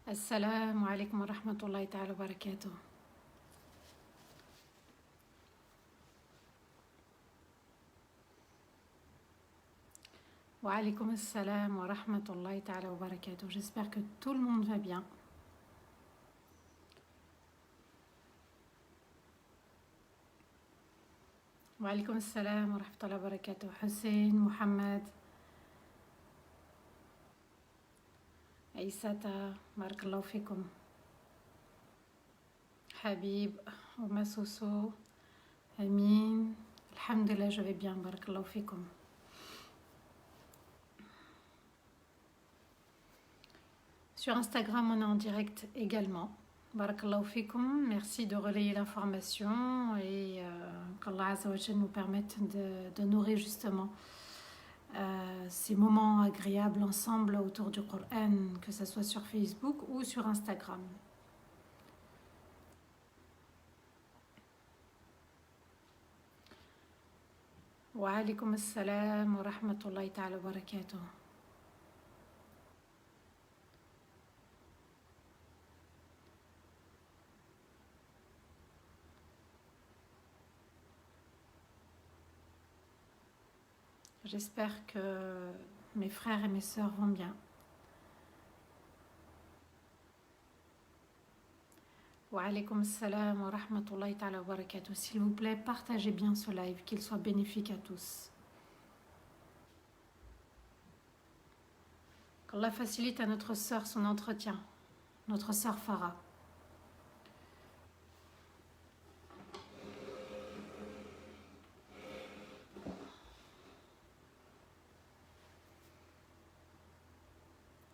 السلام عليكم ورحمة الله تعالى وبركاته. وعليكم السلام ورحمة الله تعالى وبركاته. J'espère que tout le monde va bien. وعليكم السلام ورحمة الله وبركاته. حسين، محمد، عيساتا، بارك الله فيكم. حبيب وما سوسو، أمين. الحمد لله je vais bien, بارك الله فيكم. Sur Instagram, on est en direct également. Barakallahu fikum, merci de relayer l'information et qu'Allah Azza wa Jal nous permette d'honorer justement ces moments agréables ensemble autour du Coran, que ce soit sur Facebook ou sur Instagram. Wa alaykum assalam wa rahmatullahi ta'ala wa barakatuh. J'espère que mes frères et mes sœurs vont bien. Wa alaykum assalam wa rahmatullahi ta'ala wa barakatuh. S'il vous plaît, partagez bien ce live, qu'il soit bénéfique à tous. Qu'Allah facilite à notre sœur son entretien, notre sœur Farah.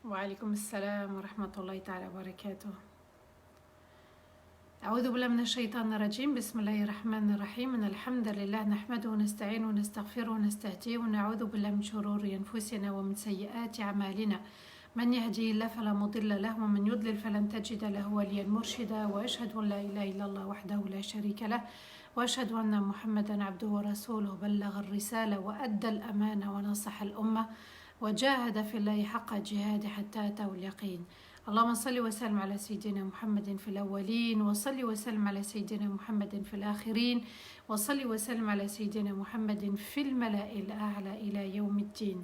وعليكم السلام ورحمة الله تعالى وبركاته. أعوذ بالله من الشيطان الرجيم. بسم الله الرحمن الرحيم. إن الحمد لله نحمده ونستعينه ونستغفره ونستهديه ونعوذ بالله من شرور أنفسنا ومن سيئات أعمالنا. من يهدي الله فلا مضل له ومن يضلل فلن تجد له وليا مرشدا. وأشهد أن لا إله إلا الله وحده لا شريك له وأشهد أن محمدا عبده ورسوله بلغ الرسالة وأدى الأمانة ونصح الأمة وجاهد في الله حق جهاده حتى أتاه اليقين. اللهم صل وسلم على سيدنا محمد في الأولين وصل وسلم على سيدنا محمد في الآخرين وصل وسلم على سيدنا محمد في الملأ الأعلى إلى يوم الدين.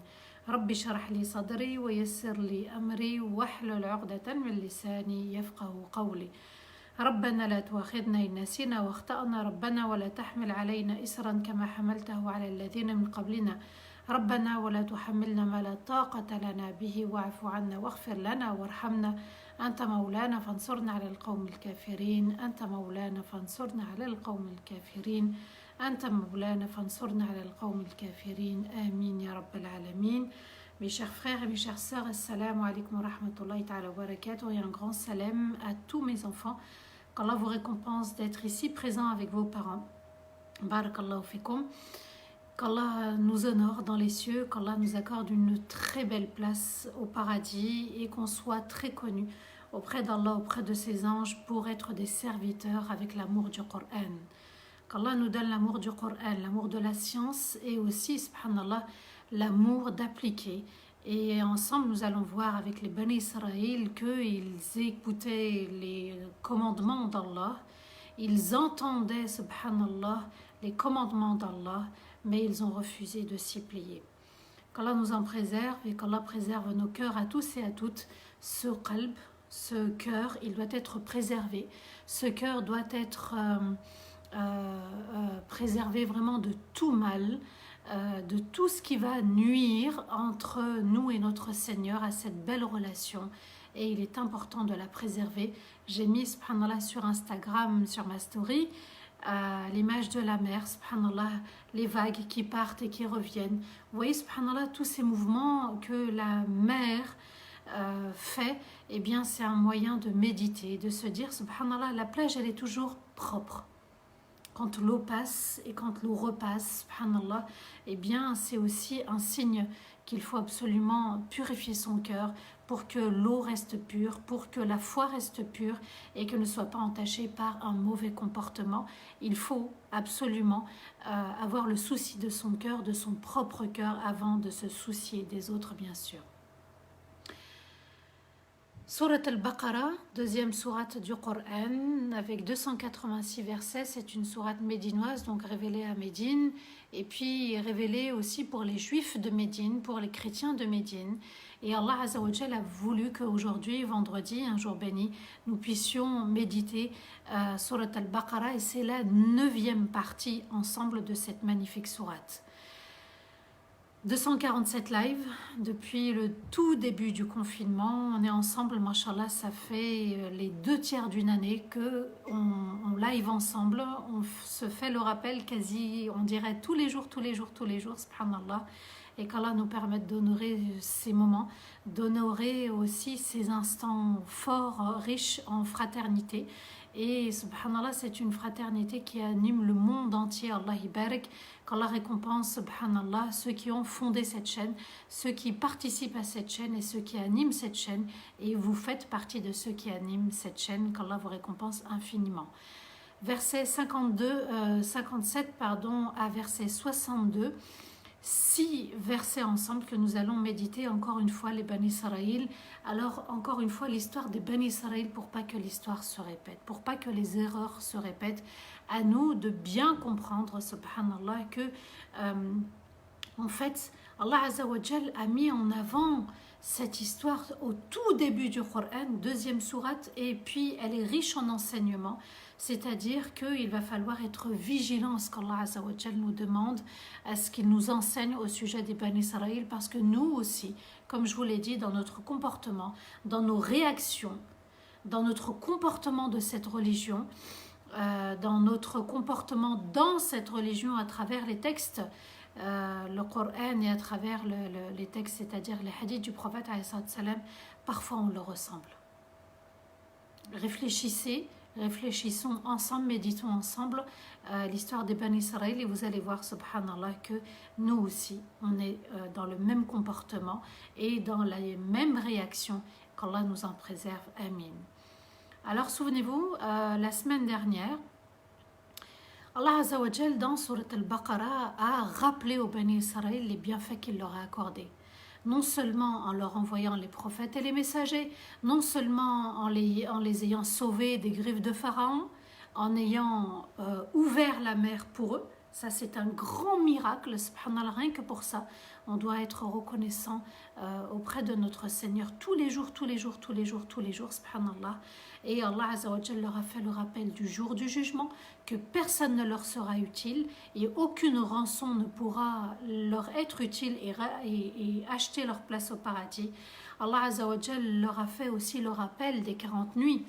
رب اشرح لي صدري ويسر لي أمري واحلل عقدة من لساني يفقه قولي. ربنا لا تؤاخذنا إن نسينا واخطأنا ربنا ولا تحمل علينا إسرا كما حملته على الذين من قبلنا ربنا ولا تحملنا ما لا طاقة لنا به واعف عنا واغفر لنا وارحمنا أنت مولانا فانصرنا على القوم الكافرين. أنت مولانا فانصرنا على القوم الكافرين. أنت مولانا فانصرنا على القوم الكافرين. آمين يا رب العالمين. Mes chers frères et mes chères sœurs, assalamu alaikum wa rahmatullahi ta'ala wa barakatuh et un grand salam à tous mes enfants. Qu'Allah vous récompense d'être ici présent avec vos parents. Barakallahu fikum. Qu'Allah nous honore dans les cieux, qu'Allah nous accorde une très belle place au paradis et qu'on soit très connus auprès d'Allah, auprès de ses anges pour être des serviteurs avec l'amour du Coran. Qu'Allah nous donne l'amour du Coran, l'amour de la science et aussi, subhanallah, l'amour d'appliquer. Et ensemble, nous allons voir avec les Bani Israël qu'ils écoutaient les commandements d'Allah, ils entendaient, subhanallah, les commandements d'Allah, mais ils ont refusé de s'y plier. Qu'Allah nous en préserve et qu'Allah préserve nos cœurs à tous et à toutes. Ce qalb, ce cœur, il doit être préservé. Ce cœur doit être préservé vraiment de tout mal, de tout ce qui va nuire entre nous et notre Seigneur à cette belle relation. Et il est important de la préserver. J'ai mis, subhanallah, sur Instagram, sur ma story, l'image de la mer, subhanallah, les vagues qui partent et qui reviennent. Vous voyez, subhanallah, tous ces mouvements que la mer fait, eh bien, c'est un moyen de méditer, de se dire, subhanallah, la plage, elle est toujours propre. Quand l'eau passe et quand l'eau repasse, subhanallah, eh bien, c'est aussi un signe qu'il faut absolument purifier son cœur pour que l'eau reste pure, pour que la foi reste pure et qu'elle ne soit pas entachée par un mauvais comportement. Il faut absolument avoir le souci de son cœur, de son propre cœur, avant de se soucier des autres, bien sûr. Sourate al-Baqarah, deuxième sourate du Coran, avec 286 versets. C'est une sourate médinoise, donc révélée à Médine, et puis révélée aussi pour les juifs de Médine, pour les chrétiens de Médine. Et Allah Azza wa Jal a voulu qu'aujourd'hui, vendredi, un jour béni, nous puissions méditer Sourate al-Baqarah, et c'est la 9e partie ensemble de cette magnifique sourate. 247 lives depuis le tout début du confinement. On est ensemble, machallah, ça fait les 2/3 d'une année qu'on live ensemble. On se fait le rappel quasi, on dirait tous les jours, subhanallah. Et qu'Allah nous permette d'honorer ces moments, d'honorer aussi ces instants forts, riches en fraternité. Et subhanallah, c'est une fraternité qui anime le monde entier. Allah barak, qu'Allah récompense, subhanallah, ceux qui ont fondé cette chaîne, ceux qui participent à cette chaîne et ceux qui animent cette chaîne. Et vous faites partie de ceux qui animent cette chaîne, qu'Allah vous récompense infiniment. Verset 57 à verset 62. 6 versets ensemble que nous allons méditer encore une fois les Bani Israël. Alors encore une fois l'histoire des Bani Israël pour pas que l'histoire se répète, pour pas que les erreurs se répètent. À nous de bien comprendre, subhanallah, que en fait Allah Azza wa Jal a mis en avant cette histoire au tout début du Coran, deuxième sourate, et puis elle est riche en enseignements. C'est-à-dire qu'il va falloir être vigilant à ce qu'Allah Azza wa Jal nous demande, à ce qu'il nous enseigne au sujet des Bani Israël, parce que nous aussi, comme je vous l'ai dit, dans notre comportement, dans nos réactions, dans notre comportement de cette religion, dans notre comportement dans cette religion à travers les textes, le Coran et à travers les textes, c'est-à-dire les hadiths du prophète, parfois on le ressemble. Réfléchissons ensemble, méditons ensemble l'histoire des Bani Israël et vous allez voir, subhanallah, que nous aussi, on est dans le même comportement et dans les mêmes réactions, qu'Allah nous en préserve. Amin. Alors souvenez-vous, la semaine dernière, Allah Azza wa Jal dans Surat al-Baqarah a rappelé aux Bani Israël les bienfaits qu'il leur a accordés. Non seulement en leur envoyant les prophètes et les messagers, non seulement en les ayant sauvés des griffes de Pharaon, en ayant ouvert la mer pour eux. Ça c'est un grand miracle, subhanallah, rien que pour ça. On doit être reconnaissant auprès de notre Seigneur tous les jours, subhanallah. Et Allah Azza wa Jal leur a fait le rappel du jour du jugement, que personne ne leur sera utile et aucune rançon ne pourra leur être utile et acheter leur place au paradis. Allah Azza wa Jal leur a fait aussi le rappel des 40 nuits.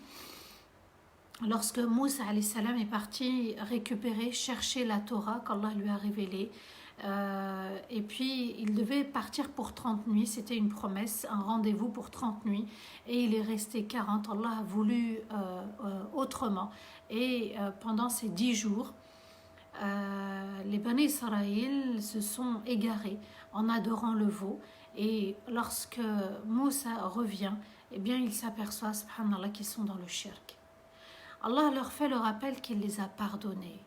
Lorsque Moussa alayhi salam est parti récupérer, chercher la Torah qu'Allah lui a révélée, et puis il devait partir pour 30 nuits, c'était une promesse, un rendez-vous pour 30 nuits, et il est resté 40. Allah a voulu autrement, et pendant ces 10 jours, les Bani Israël se sont égarés en adorant le veau, et lorsque Moussa revient, eh bien il s'aperçoit, subhanallah, qu'ils sont dans le shirk. Allah leur fait le rappel qu'il les a pardonnés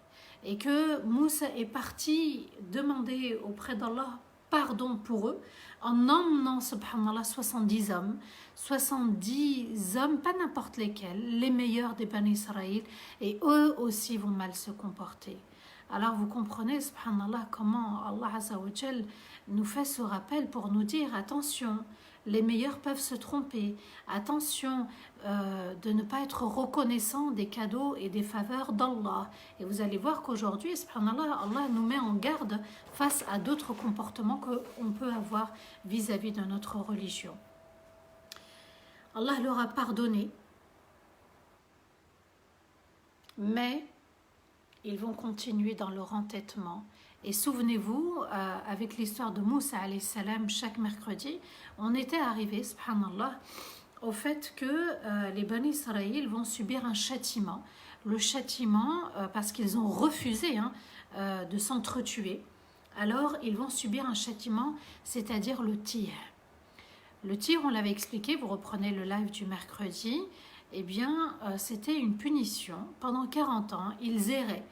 et que Moussa est parti demander auprès d'Allah pardon pour eux en emmenant, subhanallah, 70 hommes. 70 hommes, pas n'importe lesquels, les meilleurs des Bani Israël, et eux aussi vont mal se comporter. Alors vous comprenez, subhanallah, comment Allah Azza wa Jal nous fait ce rappel pour nous dire attention, les meilleurs peuvent se tromper, attention de ne pas être reconnaissant des cadeaux et des faveurs d'Allah. Et vous allez voir qu'aujourd'hui, subhanallah, Allah nous met en garde face à d'autres comportements qu'on peut avoir vis-à-vis de notre religion. Allah leur a pardonné, mais ils vont continuer dans leur entêtement. Et souvenez-vous, avec l'histoire de Moussa alayhi salam, chaque mercredi, on était arrivé, subhanallah, au fait que les Bani Israël vont subir un châtiment. Le châtiment, parce qu'ils ont refusé de s'entretuer, alors ils vont subir un châtiment, c'est-à-dire le tir. Le tir, on l'avait expliqué, vous reprenez le live du mercredi, eh bien, c'était une punition. Pendant 40 ans, ils erraient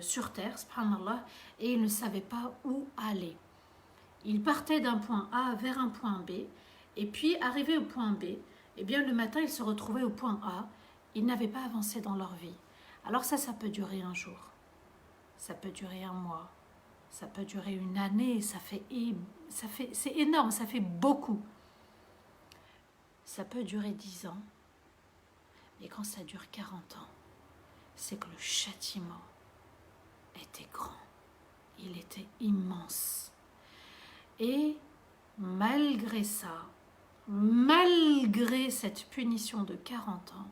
sur terre, subhanallah, et ils ne savaient pas où aller. Ils partaient d'un point A vers un point B, Et puis, arrivé au point B, eh bien, le matin, ils se retrouvaient au point A. Ils n'avaient pas avancé dans leur vie. Alors ça peut durer un jour. Ça peut durer un mois. Ça peut durer une année. C'est énorme, ça fait beaucoup. Ça peut durer 10 ans. Et quand ça dure 40 ans, c'est que le châtiment était grand. Il était immense. Et malgré ça, malgré cette punition de 40 ans,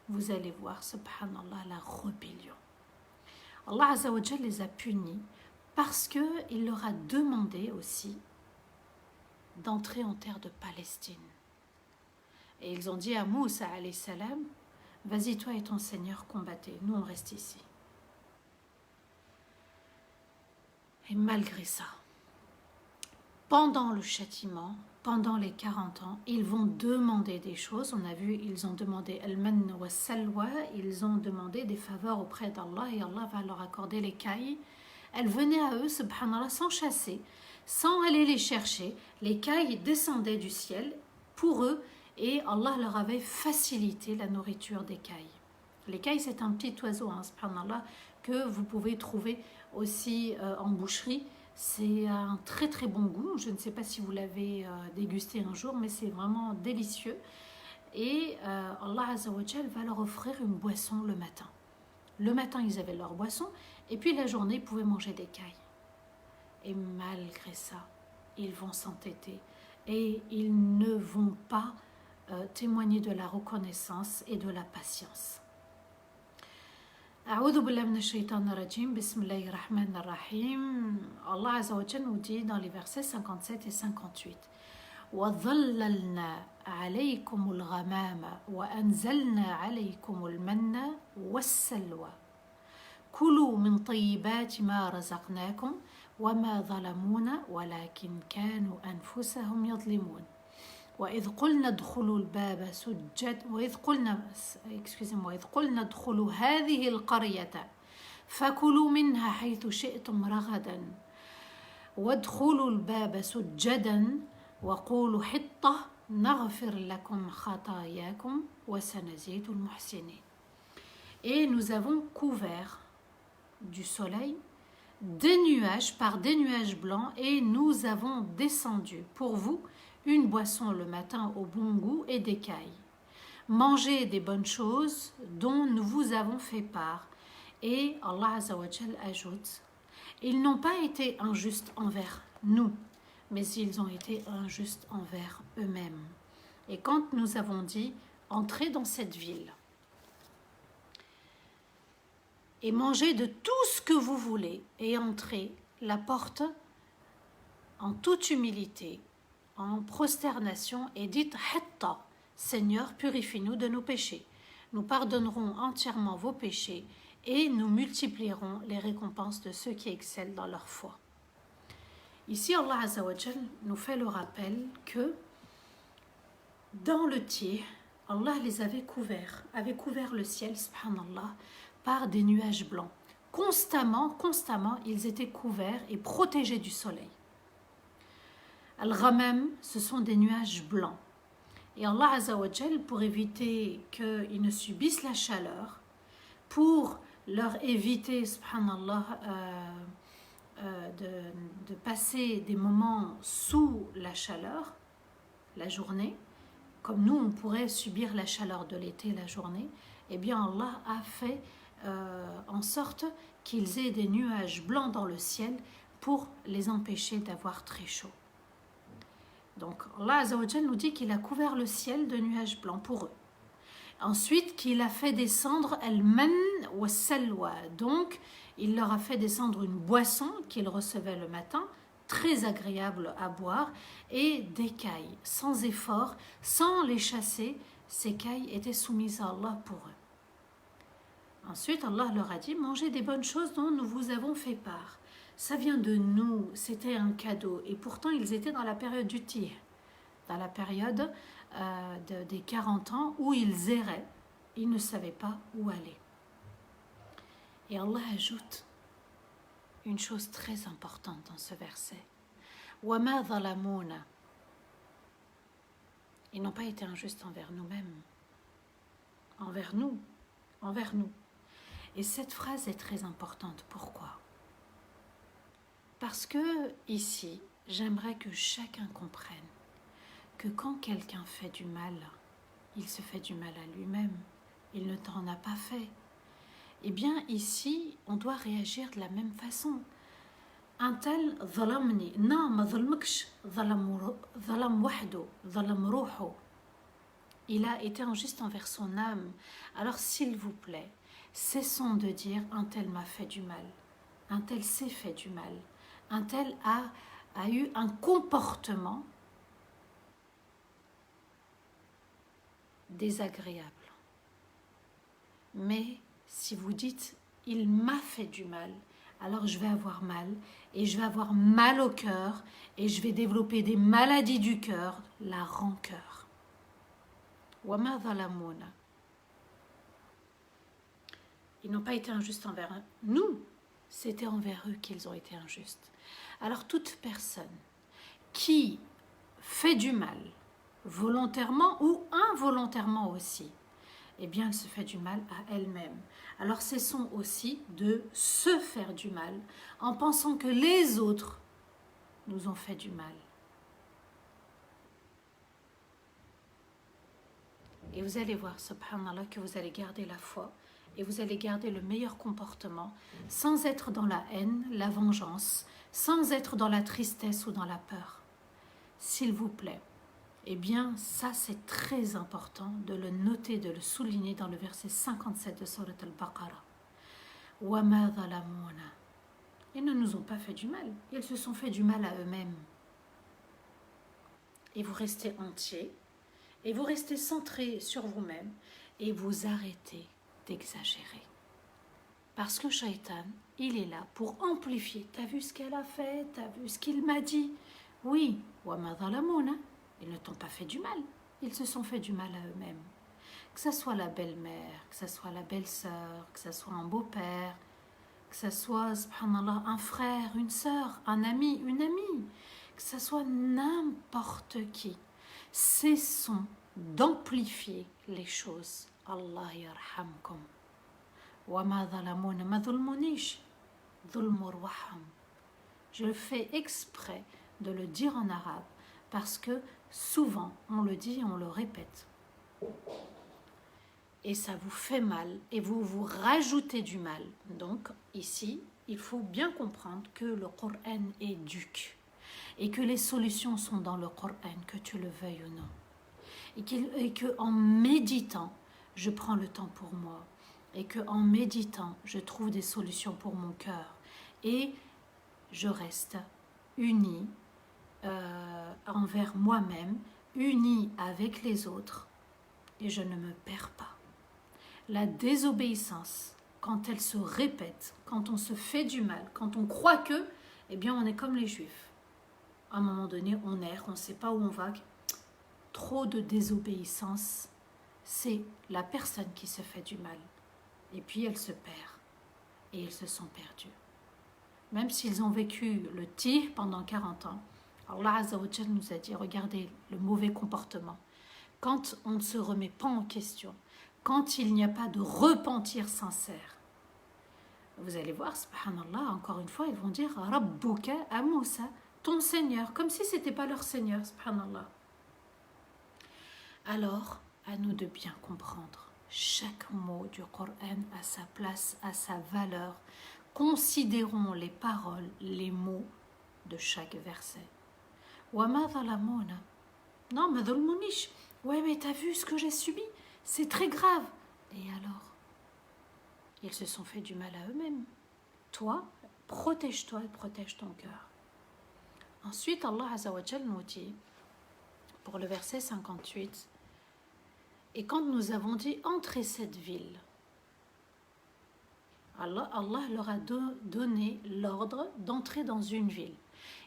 vous allez voir, subhanallah, la rébellion. Allah Azza wa Jal les a punis parce qu'il leur a demandé aussi d'entrer en terre de Palestine. Et ils ont dit à Moussa alayhi salam, vas-y toi et ton Seigneur combattez, nous on reste ici. Et malgré ça, pendant le châtiment, pendant les 40 ans, ils vont demander des choses. On a vu, ils ont demandé al-mann wa salwa, ils ont demandé des faveurs auprès d'Allah et Allah va leur accorder les cailles. Elles venaient à eux, subhanallah, sans chasser, sans aller les chercher. Les cailles descendaient du ciel pour eux et Allah leur avait facilité la nourriture des cailles. Les cailles, c'est un petit oiseau, subhanallah, que vous pouvez trouver aussi en boucherie. C'est un très très bon goût. Je ne sais pas si vous l'avez dégusté un jour, mais c'est vraiment délicieux. Et Allah Azza wa Jal va leur offrir une boisson le matin. Le matin, ils avaient leur boisson, et puis la journée, ils pouvaient manger des cailles. Et malgré ça, ils vont s'entêter et ils ne vont pas témoigner de la reconnaissance et de la patience. أعوذ بالله من الشيطان الرجيم بسم الله الرحمن الرحيم. Allah Azza wa Jal nous dit dans les versets 57 et 58 وَظَلَّلْنَا عَلَيْكُمُ الْغَمَامَ وَأَنزَلْنَا عَلَيْكُمُ الْمَنَّ وَالسَّلْوَى كُلُوا مِنْ طَيِّبَاتِ مَا رَزَقْنَاكُمْ وَمَا ظَلَمُونَا وَلَكِنْ كَانُوا أَنفُسَهُمْ يَظْلِمُونَ وإذ قلنا ادخلوا الباب سجد وإذ قلنا ادخلوا هذه القرية فكلوا منها حيث شئتم رغدا وادخلوا الباب سجدا وقولوا حطة نغفر لكم خطاياكم وسنزيد المحسنين. Et nous avons couvert du soleil des nuages par des nuages blancs et nous avons descendu pour vous une boisson le matin au bon goût et des cailles. Mangez des bonnes choses dont nous vous avons fait part. Et Allah Azza wa Jal ajoute, ils n'ont pas été injustes envers nous, mais ils ont été injustes envers eux-mêmes. Et quand nous avons dit, entrez dans cette ville et mangez de tout ce que vous voulez et entrez la porte en toute humilité, en prosternation et dites Hatta, Seigneur, purifie-nous de nos péchés. Nous pardonnerons entièrement vos péchés et nous multiplierons les récompenses de ceux qui excellent dans leur foi. Ici, Allah Azza wa Jal nous fait le rappel que dans le tiers, Allah les avait couvert le ciel, subhanallah, par des nuages blancs. Constamment, ils étaient couverts et protégés du soleil. Al-Ghamam, ce sont des nuages blancs. Et Allah Azza wa Jal, pour éviter qu'ils ne subissent la chaleur, pour leur éviter, subhanallah, de passer des moments sous la chaleur, la journée, comme nous on pourrait subir la chaleur de l'été la journée, eh bien Allah a fait en sorte qu'ils aient des nuages blancs dans le ciel pour les empêcher d'avoir très chaud. Donc Allah Azza wa Jal nous dit qu'il a couvert le ciel de nuages blancs pour eux. Ensuite qu'il a fait descendre al-mann wa salwa. Donc il leur a fait descendre une boisson qu'ils recevaient le matin, très agréable à boire, et des cailles, sans effort, sans les chasser. Ces cailles étaient soumises à Allah pour eux. Ensuite Allah leur a dit, mangez des bonnes choses dont nous vous avons fait part. Ça vient de nous, c'était un cadeau. Et pourtant, ils étaient dans la période du tir, dans la période des 40 ans où ils erraient. Ils ne savaient pas où aller. Et Allah ajoute une chose très importante dans ce verset. وَمَا ظَلَمُونَ Ils n'ont pas été injustes envers nous-mêmes, envers nous, envers nous. Et cette phrase est très importante. Pourquoi? Parce que ici, j'aimerais que chacun comprenne que quand quelqu'un fait du mal, il se fait du mal à lui-même. Il ne t'en a pas fait. Eh bien, ici, on doit réagir de la même façon. Un tel ظلمني. Non, ما ظلمكش. ظلم وحده. ظلم روحه. Il a été injuste envers son âme. Alors, s'il vous plaît, cessons de dire un tel m'a fait du mal. Un tel s'est fait du mal. Un tel a eu un comportement désagréable. Mais si vous dites il m'a fait du mal, alors je vais avoir mal et je vais avoir mal au cœur et je vais développer des maladies du cœur, la rancœur. وَمَا ظَلَمُونَ. Ils n'ont pas été injustes envers nous, c'était envers eux qu'ils ont été injustes. Alors toute personne qui fait du mal, volontairement ou involontairement aussi, eh bien elle se fait du mal à elle-même. Alors cessons aussi de se faire du mal en pensant que les autres nous ont fait du mal. Et vous allez voir, subhanallah, que vous allez garder la foi et vous allez garder le meilleur comportement sans être dans la haine, la vengeance, sans être dans la tristesse ou dans la peur. S'il vous plaît, eh bien, ça c'est très important de le noter, de le souligner dans le verset 57 de Surat al-Baqarah. وَمَا ظَلَمُونَ. Ils ne nous ont pas fait du mal, ils se sont fait du mal à eux-mêmes. Et vous restez entier, et vous restez centré sur vous-même, et vous arrêtez d'exagérer. Parce que Shaitan, il est là pour amplifier. T'as vu ce qu'elle a fait, t'as vu ce qu'il m'a dit. Oui, وَمَا ظَلَمُونَ. Ils ne t'ont pas fait du mal, ils se sont fait du mal à eux-mêmes. Que ce soit la belle-mère, que ce soit la belle-sœur, que ce soit un beau-père, que ce soit, subhanallah, un frère, une sœur, un ami, une amie, que ce soit n'importe qui. Cessons d'amplifier les choses. Allah yarhamkum. وَمَا ظَلَمُونَ مَا ظُلْمُنِيشْ ظُلْمُ رُوحَهُمْ. Je fais exprès de le dire en arabe parce que souvent on le dit et on le répète. Et ça vous fait mal et vous vous rajoutez du mal. Donc ici, il faut bien comprendre que le Coran est duc et que les solutions sont dans le Coran, que tu le veuilles ou non. Et que en méditant, je prends le temps pour moi. Et que en méditant, je trouve des solutions pour mon cœur. Et je reste unie envers moi-même, unie avec les autres. Et je ne me perds pas. La désobéissance, quand elle se répète, quand on se fait du mal, quand on croit que, eh bien on est comme les Juifs. À un moment donné, on erre, on ne sait pas où on va. Trop de désobéissance, c'est la personne qui se fait du mal. Et puis elle se perd. Et ils se sont perdus. Même s'ils ont vécu le tir pendant 40 ans, Allah Azza wa Jal nous a dit, regardez le mauvais comportement. Quand on ne se remet pas en question, quand il n'y a pas de repentir sincère, vous allez voir, subhanallah, encore une fois, ils vont dire Rabbuka a Moussa, ton Seigneur, comme si ce n'était pas leur Seigneur, subhanallah. Alors, à nous de bien comprendre, chaque mot du Coran a sa place, a sa valeur. Considérons les paroles, les mots de chaque verset. وَمَا ظَلَمُونَ. Non, ma ظلمونيش. Ouais, mais t'as vu ce que j'ai subi? C'est très grave. Et alors? Ils se sont fait du mal à eux-mêmes. Toi, protège-toi et protège ton cœur. Ensuite, Allah Azza wa Jal nous dit, pour le verset 58, et quand nous avons dit entrez cette ville, Allah leur a donné l'ordre d'entrer dans une ville.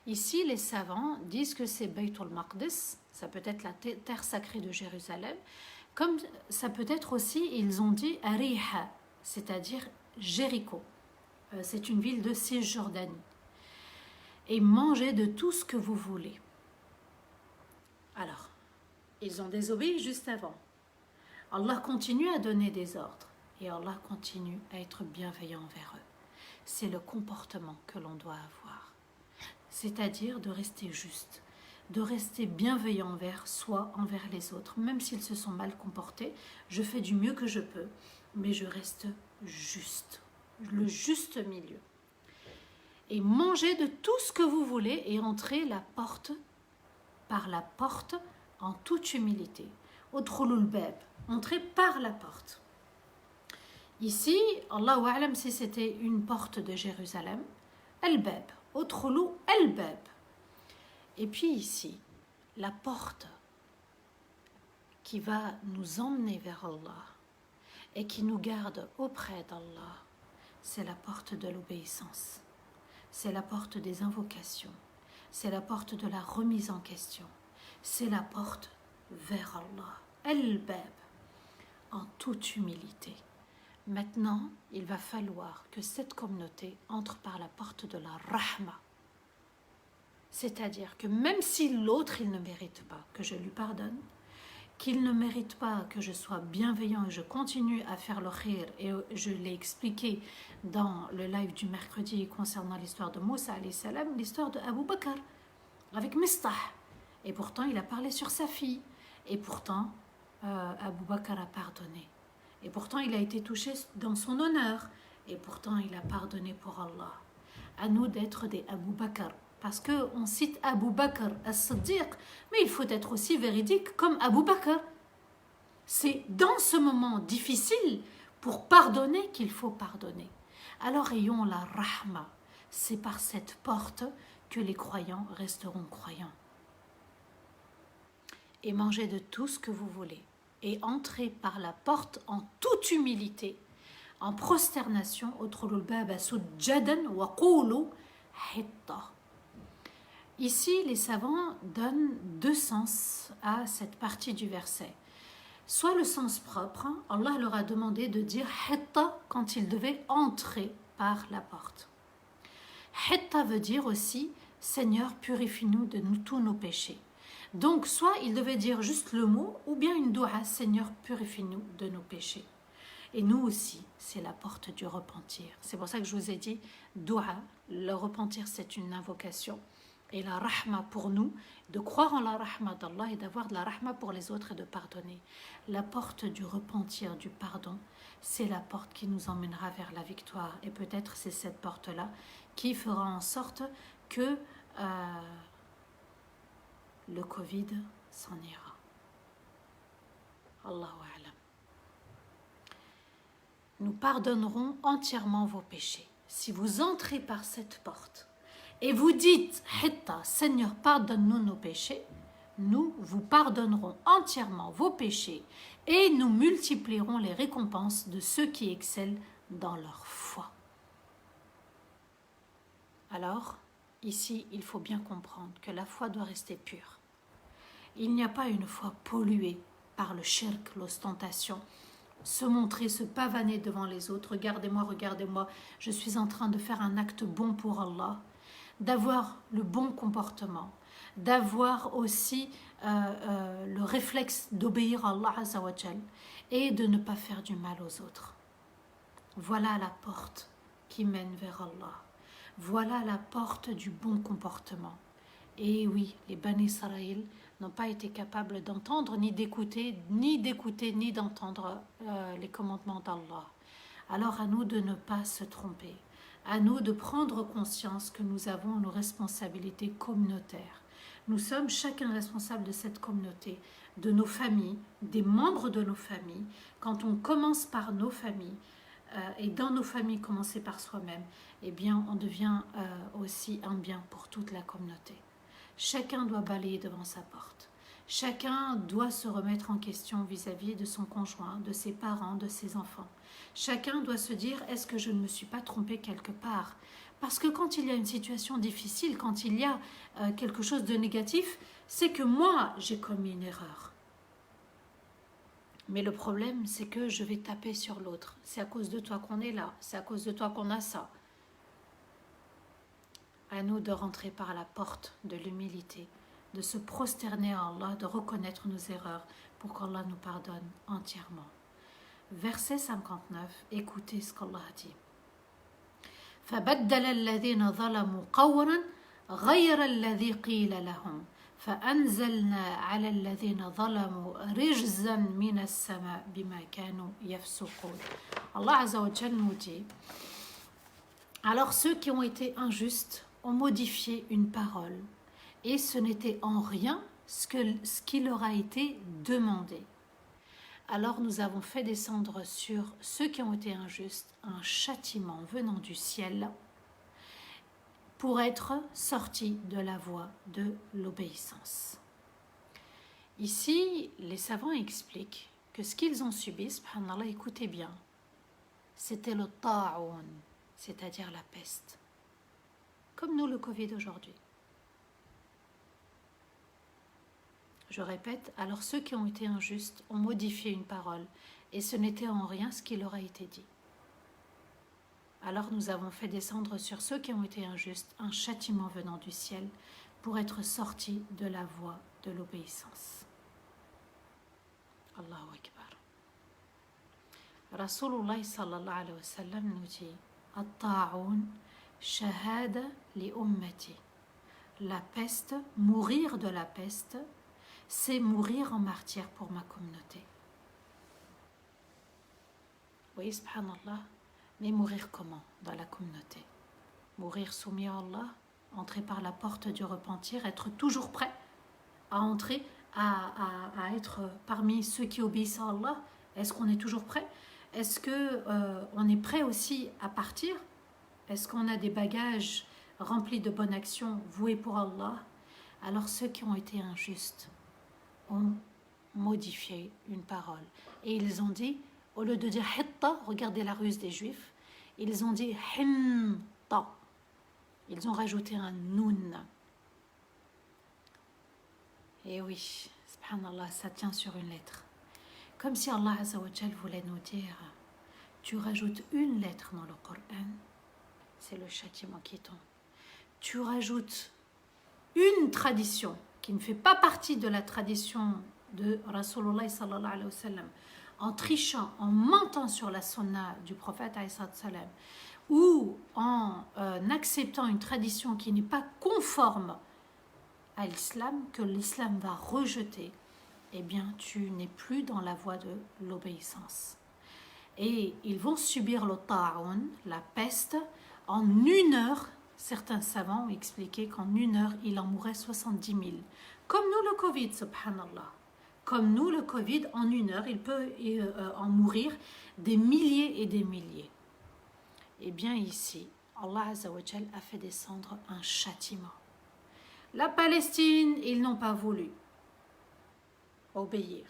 Ici, les savants disent que c'est Baytul Maqdis, ça peut être la terre sacrée de Jérusalem, comme ça peut être aussi, ils ont dit Ariha, c'est-à-dire Jéricho. C'est une ville de Cisjordanie. Et mangez de tout ce que vous voulez. Alors, Ils ont désobéi juste avant. Allah continue à donner des ordres et Allah continue à être bienveillant envers eux. C'est le comportement que l'on doit avoir. C'est-à-dire de rester juste, de rester bienveillant envers soi, envers les autres. Même s'ils se sont mal comportés, je fais du mieux que je peux, mais je reste juste, le juste milieu. Et mangez de tout ce que vous voulez et entrez par la porte en toute humilité. Udkhulul bab, entrez par la porte. Ici, Allahu a'lam si c'était une porte de Jérusalem, al-bab, udkhulu al-bab. Et puis ici, la porte qui va nous emmener vers Allah et qui nous garde auprès d'Allah, c'est la porte de l'obéissance. C'est la porte des invocations. C'est la porte de la remise en question. C'est la porte vers Allah. Al-Bab, en toute humilité. Maintenant, il va falloir que cette communauté entre par la porte de la Rahma. C'est-à-dire que même si l'autre, il ne mérite pas que je lui pardonne, qu'il ne mérite pas que je sois bienveillant et je continue à faire le khir, et je l'ai expliqué dans le live du mercredi concernant l'histoire de Moussa alayhi salam, l'histoire de Abu Bakr avec Mistah, et pourtant il a parlé sur sa fille, et pourtant Abu Bakr a pardonné, et pourtant il a été touché dans son honneur, et pourtant il a pardonné pour Allah. À nous d'être des Abu Bakr, parce qu'on cite Abu Bakr as-Siddiq, mais il faut être aussi véridique comme Abu Bakr. C'est dans ce moment difficile pour pardonner qu'il faut pardonner. Alors ayons la rahma. C'est par cette porte que les croyants resteront croyants. Et mangez de tout ce que vous voulez. Et entrez par la porte en toute humilité, en prosternation. Udkhulul baba sujjadan wa qulu hitta. Ici, les savants donnent deux sens à cette partie du verset. Soit le sens propre, Allah leur a demandé de dire hitta quand ils devaient entrer par la porte. Hitta veut dire aussi Seigneur, purifie-nous de tous nos péchés. Donc, soit ils devaient dire juste le mot, ou bien une doua, Seigneur, purifie-nous de nos péchés. Et nous aussi, c'est la porte du repentir. C'est pour ça que je vous ai dit, doua, le repentir, c'est une invocation. Et la rahma pour nous, de croire en la rahma d'Allah et d'avoir de la rahma pour les autres et de pardonner. La porte du repentir, du pardon, c'est la porte qui nous emmènera vers la victoire. Et peut-être c'est cette porte-là qui fera en sorte que le Covid s'en ira. Allahu a'lam. Nous pardonnerons entièrement vos péchés. Si vous entrez par cette porte, et vous dites, Hitta, Seigneur, pardonne-nous nos péchés, nous vous pardonnerons entièrement vos péchés et nous multiplierons les récompenses de ceux qui excellent dans leur foi. Alors, ici, il faut bien comprendre que la foi doit rester pure. Il n'y a pas une foi polluée par le shirk, l'ostentation, se montrer, se pavaner devant les autres. Regardez-moi, je suis en train de faire un acte bon pour Allah. D'avoir le bon comportement, d'avoir aussi le réflexe d'obéir à Allah Azza wa Jal et de ne pas faire du mal aux autres. Voilà la porte qui mène vers Allah. Voilà la porte du bon comportement. Et oui, les Bani Israël n'ont pas été capables d'entendre, ni d'écouter, ni d'entendre les commandements d'Allah. Alors à nous de ne pas se tromper. À nous de prendre conscience que nous avons nos responsabilités communautaires. Nous sommes chacun responsable de cette communauté, de nos familles, des membres de nos familles. Quand on commence par nos familles, et dans nos familles commencer par soi-même, eh bien on devient aussi un bien pour toute la communauté. Chacun doit balayer devant sa porte. Chacun doit se remettre en question vis-à-vis de son conjoint, de ses parents, de ses enfants. Chacun doit se dire, est-ce que je ne me suis pas trompé quelque part? Parce que quand il y a une situation difficile, quand il y a quelque chose de négatif, c'est que moi, j'ai commis une erreur. Mais le problème, c'est que je vais taper sur l'autre. C'est à cause de toi qu'on est là, c'est à cause de toi qu'on a ça. À nous de rentrer par la porte de l'humilité, de se prosterner à Allah, de reconnaître nos erreurs pour qu'Allah nous pardonne entièrement. Verset 59, écoutez ce qu'Allah dit. فَبَدَّلَ الَّذِينَ ظَلَمُوا قَوْلًا غَيْرَ الَّذِي قِيلَ لَهُمْ فَأَنزَلْنَا عَلَى الَّذِينَ ظَلَمُوا رِجْزًا مِنَ السَّمَاءِ بِمَا كَانُوا يَفْسُقُونَ. Allah Azza wa Jal nous dit, alors ceux qui ont été injustes ont modifié une parole, et ce n'était en rien ce qui leur a été demandé. Alors nous avons fait descendre sur ceux qui ont été injustes un châtiment venant du ciel pour être sortis de la voie de l'obéissance. Ici, les savants expliquent que ce qu'ils ont subi, subhanallah, écoutez bien, c'était le ta'oun, c'est-à-dire la peste. Comme nous le Covid aujourd'hui. Je répète, alors ceux qui ont été injustes ont modifié une parole et ce n'était en rien ce qui leur a été dit. Alors nous avons fait descendre sur ceux qui ont été injustes un châtiment venant du ciel pour être sortis de la voie de l'obéissance. Allahu Akbar. Rasulullah sallallahu alayhi wa sallam nous dit At-ta'oun shahada li ummati. La peste, mourir de la peste, c'est mourir en martyr pour ma communauté. Oui, subhanallah, mais mourir comment dans la communauté? Mourir soumis à Allah, entrer par la porte du repentir, être toujours prêt à entrer, à être parmi ceux qui obéissent à Allah. Est-ce qu'on est toujours prêt? Est-ce qu'on est prêt aussi à partir? Est-ce qu'on a des bagages remplis de bonnes actions voués pour Allah? Alors ceux qui ont été injustes ont modifié une parole. Et ils ont dit, au lieu de dire hitta, regardez la ruse des Juifs, ils ont dit hinta. Ils ont rajouté un noun. Et oui, subhanallah, ça tient sur une lettre. Comme si Allah Azza wa Jal voulait nous dire, tu rajoutes une lettre dans le Coran, c'est le châtiment qui tombe. Tu rajoutes une tradition qui ne fait pas partie de la tradition de Rasulullah sallallahu alayhi wa sallam, en trichant, en mentant sur la sunna du prophète alayhi salam, ou en acceptant une tradition qui n'est pas conforme à l'islam, que l'islam va rejeter, eh bien tu n'es plus dans la voie de l'obéissance. Et ils vont subir le ta'oun, la peste, en 1 heure. Certains savants ont expliqué qu'en 1 heure, il en mourait 70 000. Comme nous le Covid, subhanallah. Comme nous le Covid, en 1 heure, il peut en mourir des milliers et des milliers. Et bien ici, Allah Azza wa Jal a fait descendre un châtiment. La Palestine, ils n'ont pas voulu obéir.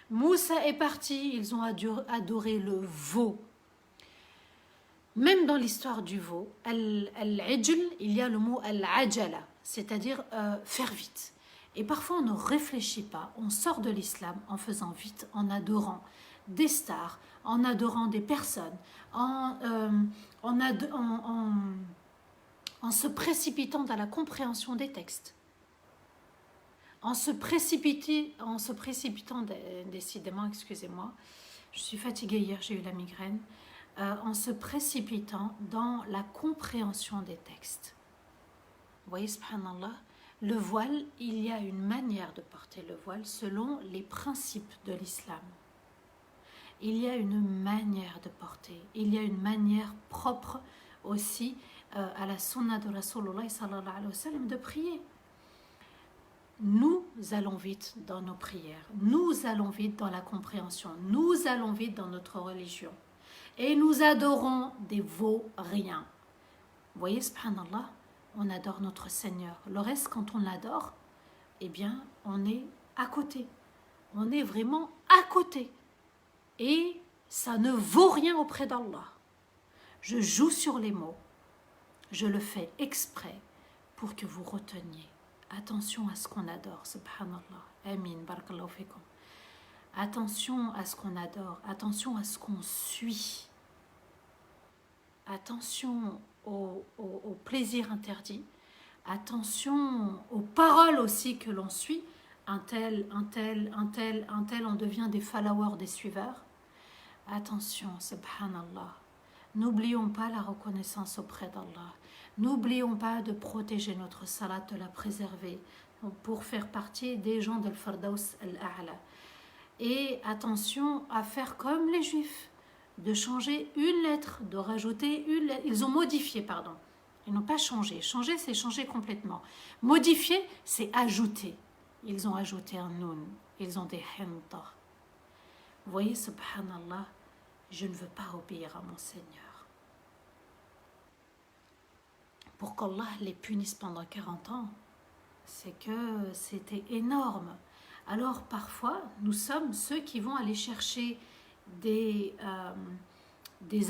Moussa est parti, ils ont adoré le veau. Même dans l'histoire du veau, al-ajl, il y a le mot al-ajala, c'est-à-dire faire vite. Et parfois on ne réfléchit pas, on sort de l'islam en faisant vite, en adorant des stars, en adorant des personnes, en se précipitant dans la compréhension des textes. En se précipitant, décidément, excusez-moi, je suis fatiguée hier, j'ai eu la migraine, en se précipitant dans la compréhension des textes. Vous voyez, subhanallah, le voile, il y a une manière de porter le voile selon les principes de l'islam. Il y a une manière de porter, il y a une manière propre aussi à la sunna de Rasulullah sallallahu alayhi wa sallam de prier. Nous allons vite dans nos prières, nous allons vite dans la compréhension, nous allons vite dans notre religion. Et nous adorons des vauriens. Vous voyez, subhanallah, on adore notre Seigneur. Le reste, quand on l'adore, eh bien, on est à côté. On est vraiment à côté. Et ça ne vaut rien auprès d'Allah. Je joue sur les mots. Je le fais exprès pour que vous reteniez. Attention à ce qu'on adore, subhanallah. Amin, barakallahu fikum. Attention à ce qu'on adore, attention à ce qu'on suit. Attention au plaisir interdit, Attention aux paroles aussi que l'on suit. Un tel, on devient des followers, des suiveurs. Attention, subhanallah. N'oublions pas la reconnaissance auprès d'Allah. N'oublions pas de protéger notre salat, de la préserver pour faire partie des gens de l'Fardaus al-A'la. Et attention à faire comme les Juifs, de changer une lettre, de rajouter une lettre. Ils ont modifié, pardon. Ils n'ont pas changé. Changer, c'est changer complètement. Modifier, c'est ajouter. Ils ont ajouté un noun. Ils ont des hinta. Vous voyez, subhanallah, je ne veux pas obéir à mon Seigneur. Pour qu'Allah les punisse pendant 40 ans, c'est que c'était énorme. Alors parfois, nous sommes ceux qui vont aller chercher des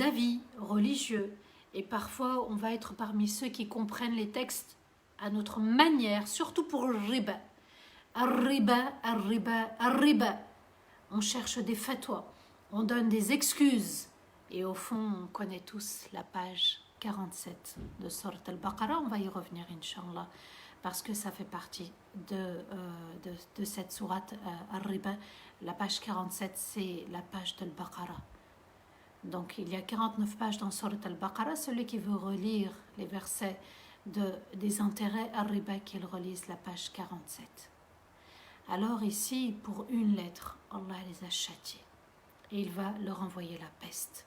avis religieux. Et parfois, on va être parmi ceux qui comprennent les textes à notre manière, surtout pour le riba. Al-riba, al-riba, al-riba. On cherche des fatwas, on donne des excuses. Et au fond, on connaît tous la page 47 de Surat al-Baqarah. On va y revenir, Inch'Allah, parce que ça fait partie de cette sourate al-riba. La page 47, c'est la page de al-Baqarah. Donc, il y a 49 pages dans Surat al-Baqarah. Celui qui veut relire les versets des intérêts al-riba, qu'il relise la page 47. Alors ici, pour une lettre, Allah les a châtiés. Et il va leur envoyer la peste.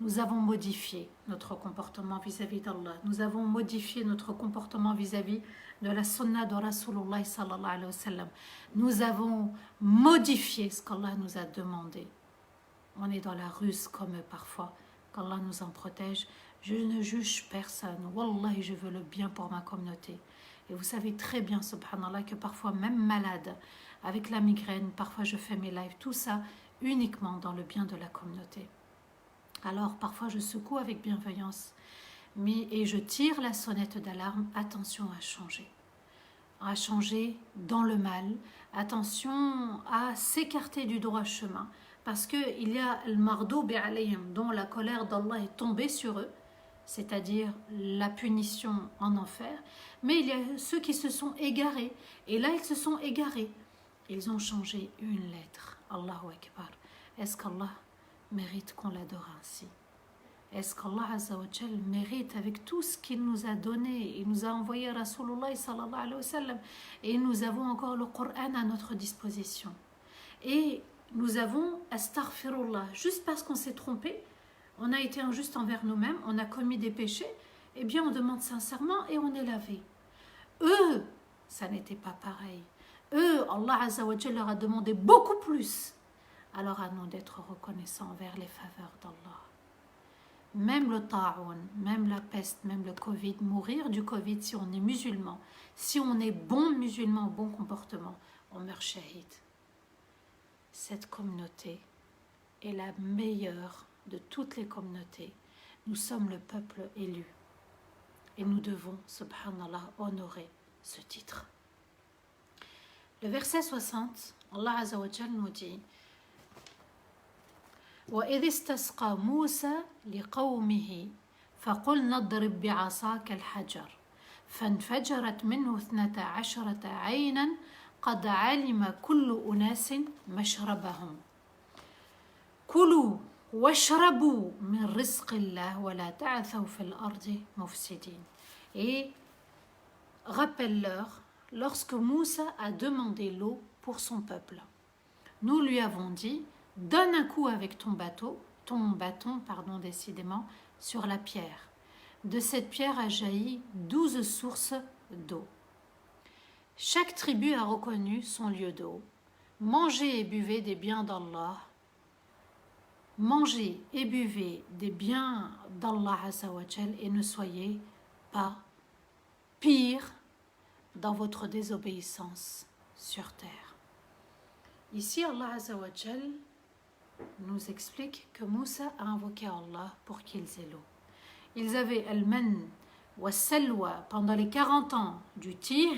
Nous avons modifié notre comportement vis-à-vis d'Allah. Nous avons modifié notre comportement vis-à-vis de la sunna de Rasulullah sallallahu alayhi wa sallam. Nous avons modifié ce qu'Allah nous a demandé. On est dans la ruse comme eux parfois. Qu'Allah nous en protège. Je ne juge personne. Wallahi, je veux le bien pour ma communauté. Et vous savez très bien, subhanallah, que parfois, même malade, avec la migraine, parfois je fais mes lives, tout ça uniquement dans le bien de la communauté. Alors, parfois, je secoue avec bienveillance, et je tire la sonnette d'alarme. Attention à changer dans le mal. Attention à s'écarter du droit chemin, parce qu'il y a le mardoubi alayhim, dont la colère d'Allah est tombée sur eux, c'est-à-dire la punition en enfer. Mais il y a ceux qui se sont égarés, et là, ils se sont égarés. Ils ont changé une lettre. Allahu Akbar. Est-ce qu'Allah mérite qu'on l'adore ainsi? Est-ce qu'Allah Azza wa Jal mérite, avec tout ce qu'il nous a donné, il nous a envoyé Rasulullah sallallahu alayhi wa sallam, et nous avons encore le Coran à notre disposition, et nous avons astaghfirullah, juste parce qu'on s'est trompé, on a été injuste envers nous-mêmes, on a commis des péchés, eh bien on demande sincèrement et on est lavé. Eux, ça n'était pas pareil. Eux, Allah Azza wa Jal leur a demandé beaucoup plus. Alors à nous d'être reconnaissants envers les faveurs d'Allah. Même le ta'oun, même la peste, même le Covid, mourir du Covid si on est musulman, si on est bon musulman, bon comportement, on meurt shahid. Cette communauté est la meilleure de toutes les communautés. Nous sommes le peuple élu. Et nous devons, subhanallah, honorer ce titre. Le verset 60, Allah Azza wa Jal nous dit وإذ استسقى موسى لقومه فقلنا اضرب بعصاك الحجر فانفجرت منه 12 عينا قد علم كل أناس مشربهم كلوا واشربوا من رزق الله ولا تعثوا في الأرض مفسدين. Et rappelle-leur, lorsque Moussa a demandé l'eau pour son peuple, nous lui avons dit: donne un coup avec ton bâton, décidément, sur la pierre. De cette pierre a jailli 12 sources d'eau. Chaque tribu a reconnu son lieu d'eau. Mangez et buvez des biens d'Allah. Mangez et buvez des biens d'Allah Azza wa Jal et ne soyez pas pire dans votre désobéissance sur terre. Ici, Allah Azza wa Jal nous explique que Moussa a invoqué Allah pour qu'ils aient l'eau. Ils avaient al-man wa salwa pendant les 40 ans du tir,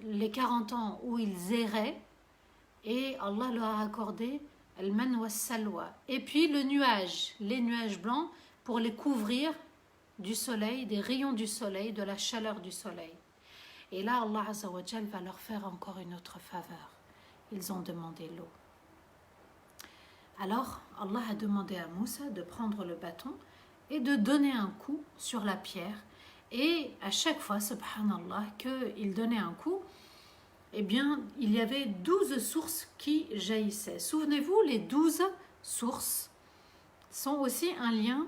les 40 ans où ils erraient, et Allah leur a accordé al-man wa salwa. Et puis le nuage, les nuages blancs pour les couvrir du soleil, des rayons du soleil, de la chaleur du soleil. Et là, Allah Azza wa Jal va leur faire encore une autre faveur. Ils ont demandé l'eau. Alors, Allah a demandé à Moussa de prendre le bâton et de donner un coup sur la pierre. Et à chaque fois, subhanallah, qu'il donnait un coup, eh bien, il y avait 12 sources qui jaillissaient. Souvenez-vous, les 12 sources sont aussi un lien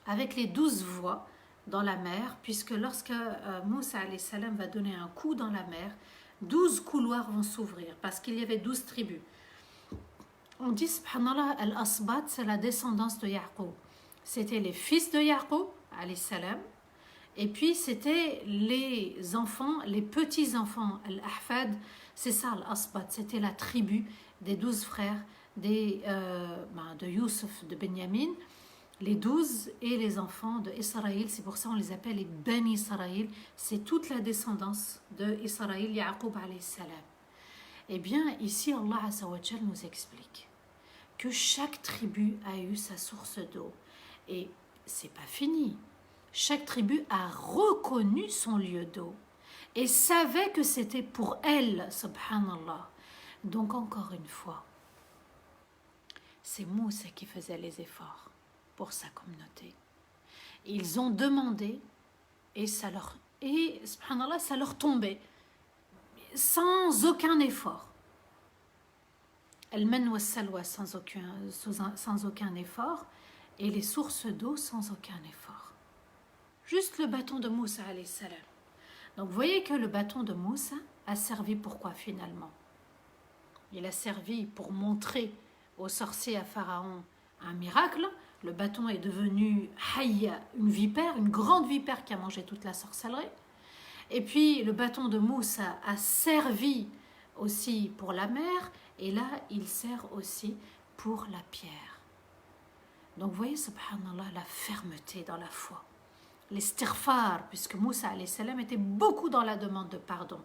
avec les 12 voies dans la mer, puisque lorsque Moussa alayhi salam va donner un coup dans la mer, 12 couloirs vont s'ouvrir, parce qu'il y avait 12 tribus. On dit, subhanallah, Al-Asbat, c'est la descendance de Yaqub. C'était les fils de Yaqub, alayhi salam, et puis c'était les enfants, les petits-enfants, Al-Ahfad, c'est ça Al-Asbat, c'était la tribu des 12 frères de Youssef, de Benyamin, les 12 et les enfants de Israël, c'est pour ça on les appelle les Ben Israël, c'est toute la descendance de Israël, Yaqub alayhi salam. Eh bien, ici Allah Azza wa Jal nous explique que chaque tribu a eu sa source d'eau. Et c'est pas fini. Chaque tribu a reconnu son lieu d'eau et savait que c'était pour elle, subhanallah. Donc encore une fois, c'est Moussa qui faisait les efforts pour sa communauté. Ils ont demandé et subhanallah, ça leur tombait sans aucun effort. Al-Man wa salwa sans aucun effort et les sources d'eau sans aucun effort. Juste le bâton de Moussa alayhi salam. Donc vous voyez que le bâton de Moussa a servi pourquoi finalement? Il a servi pour montrer aux sorciers à Pharaon un miracle. Le bâton est devenu Hayya, une vipère, une grande vipère qui a mangé toute la sorcellerie. Et puis le bâton de Moussa a servi aussi pour la mer, et là il sert aussi pour la pierre. Donc vous voyez, subhanallah, la fermeté dans la foi. L'istighfar, puisque Moussa alayhi salam était beaucoup dans la demande de pardon.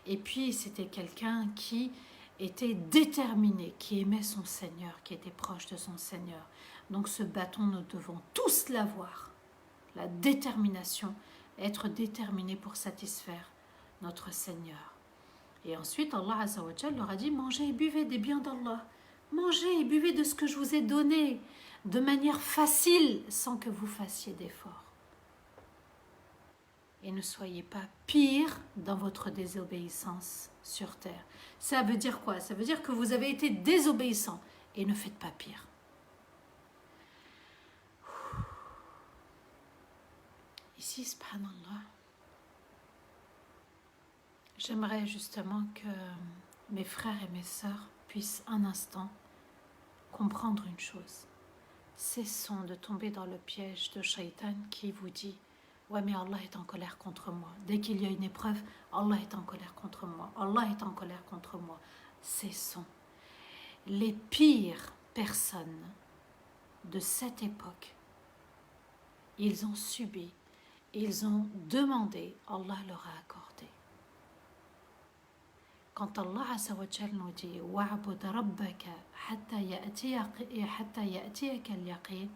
Et puis c'était quelqu'un qui était déterminé, qui aimait son Seigneur, qui était proche de son Seigneur. Donc ce bâton, nous devons tous l'avoir. La détermination, être déterminé pour satisfaire notre Seigneur. Et ensuite, Allah Azza wa Jal leur a dit, mangez et buvez des biens d'Allah. Mangez et buvez de ce que je vous ai donné, de manière facile, sans que vous fassiez d'efforts. Et ne soyez pas pire dans votre désobéissance sur terre. Ça veut dire quoi? Ça veut dire que vous avez été désobéissant et ne faites pas pire. Ici, subhanallah, j'aimerais justement que mes frères et mes sœurs puissent un instant comprendre une chose. Cessons de tomber dans le piège de Shaitan qui vous dit « Ouais, mais Allah est en colère contre moi. Dès qu'il y a une épreuve, Allah est en colère contre moi. Allah est en colère contre moi. » Cessons. Les pires personnes de cette époque, ils ont subi, ils ont demandé, Allah leur a accordé. Quand Allah Azza wa Jal nous dit wa'bud rabbaka hatta ya'tiyaka al-yaqin,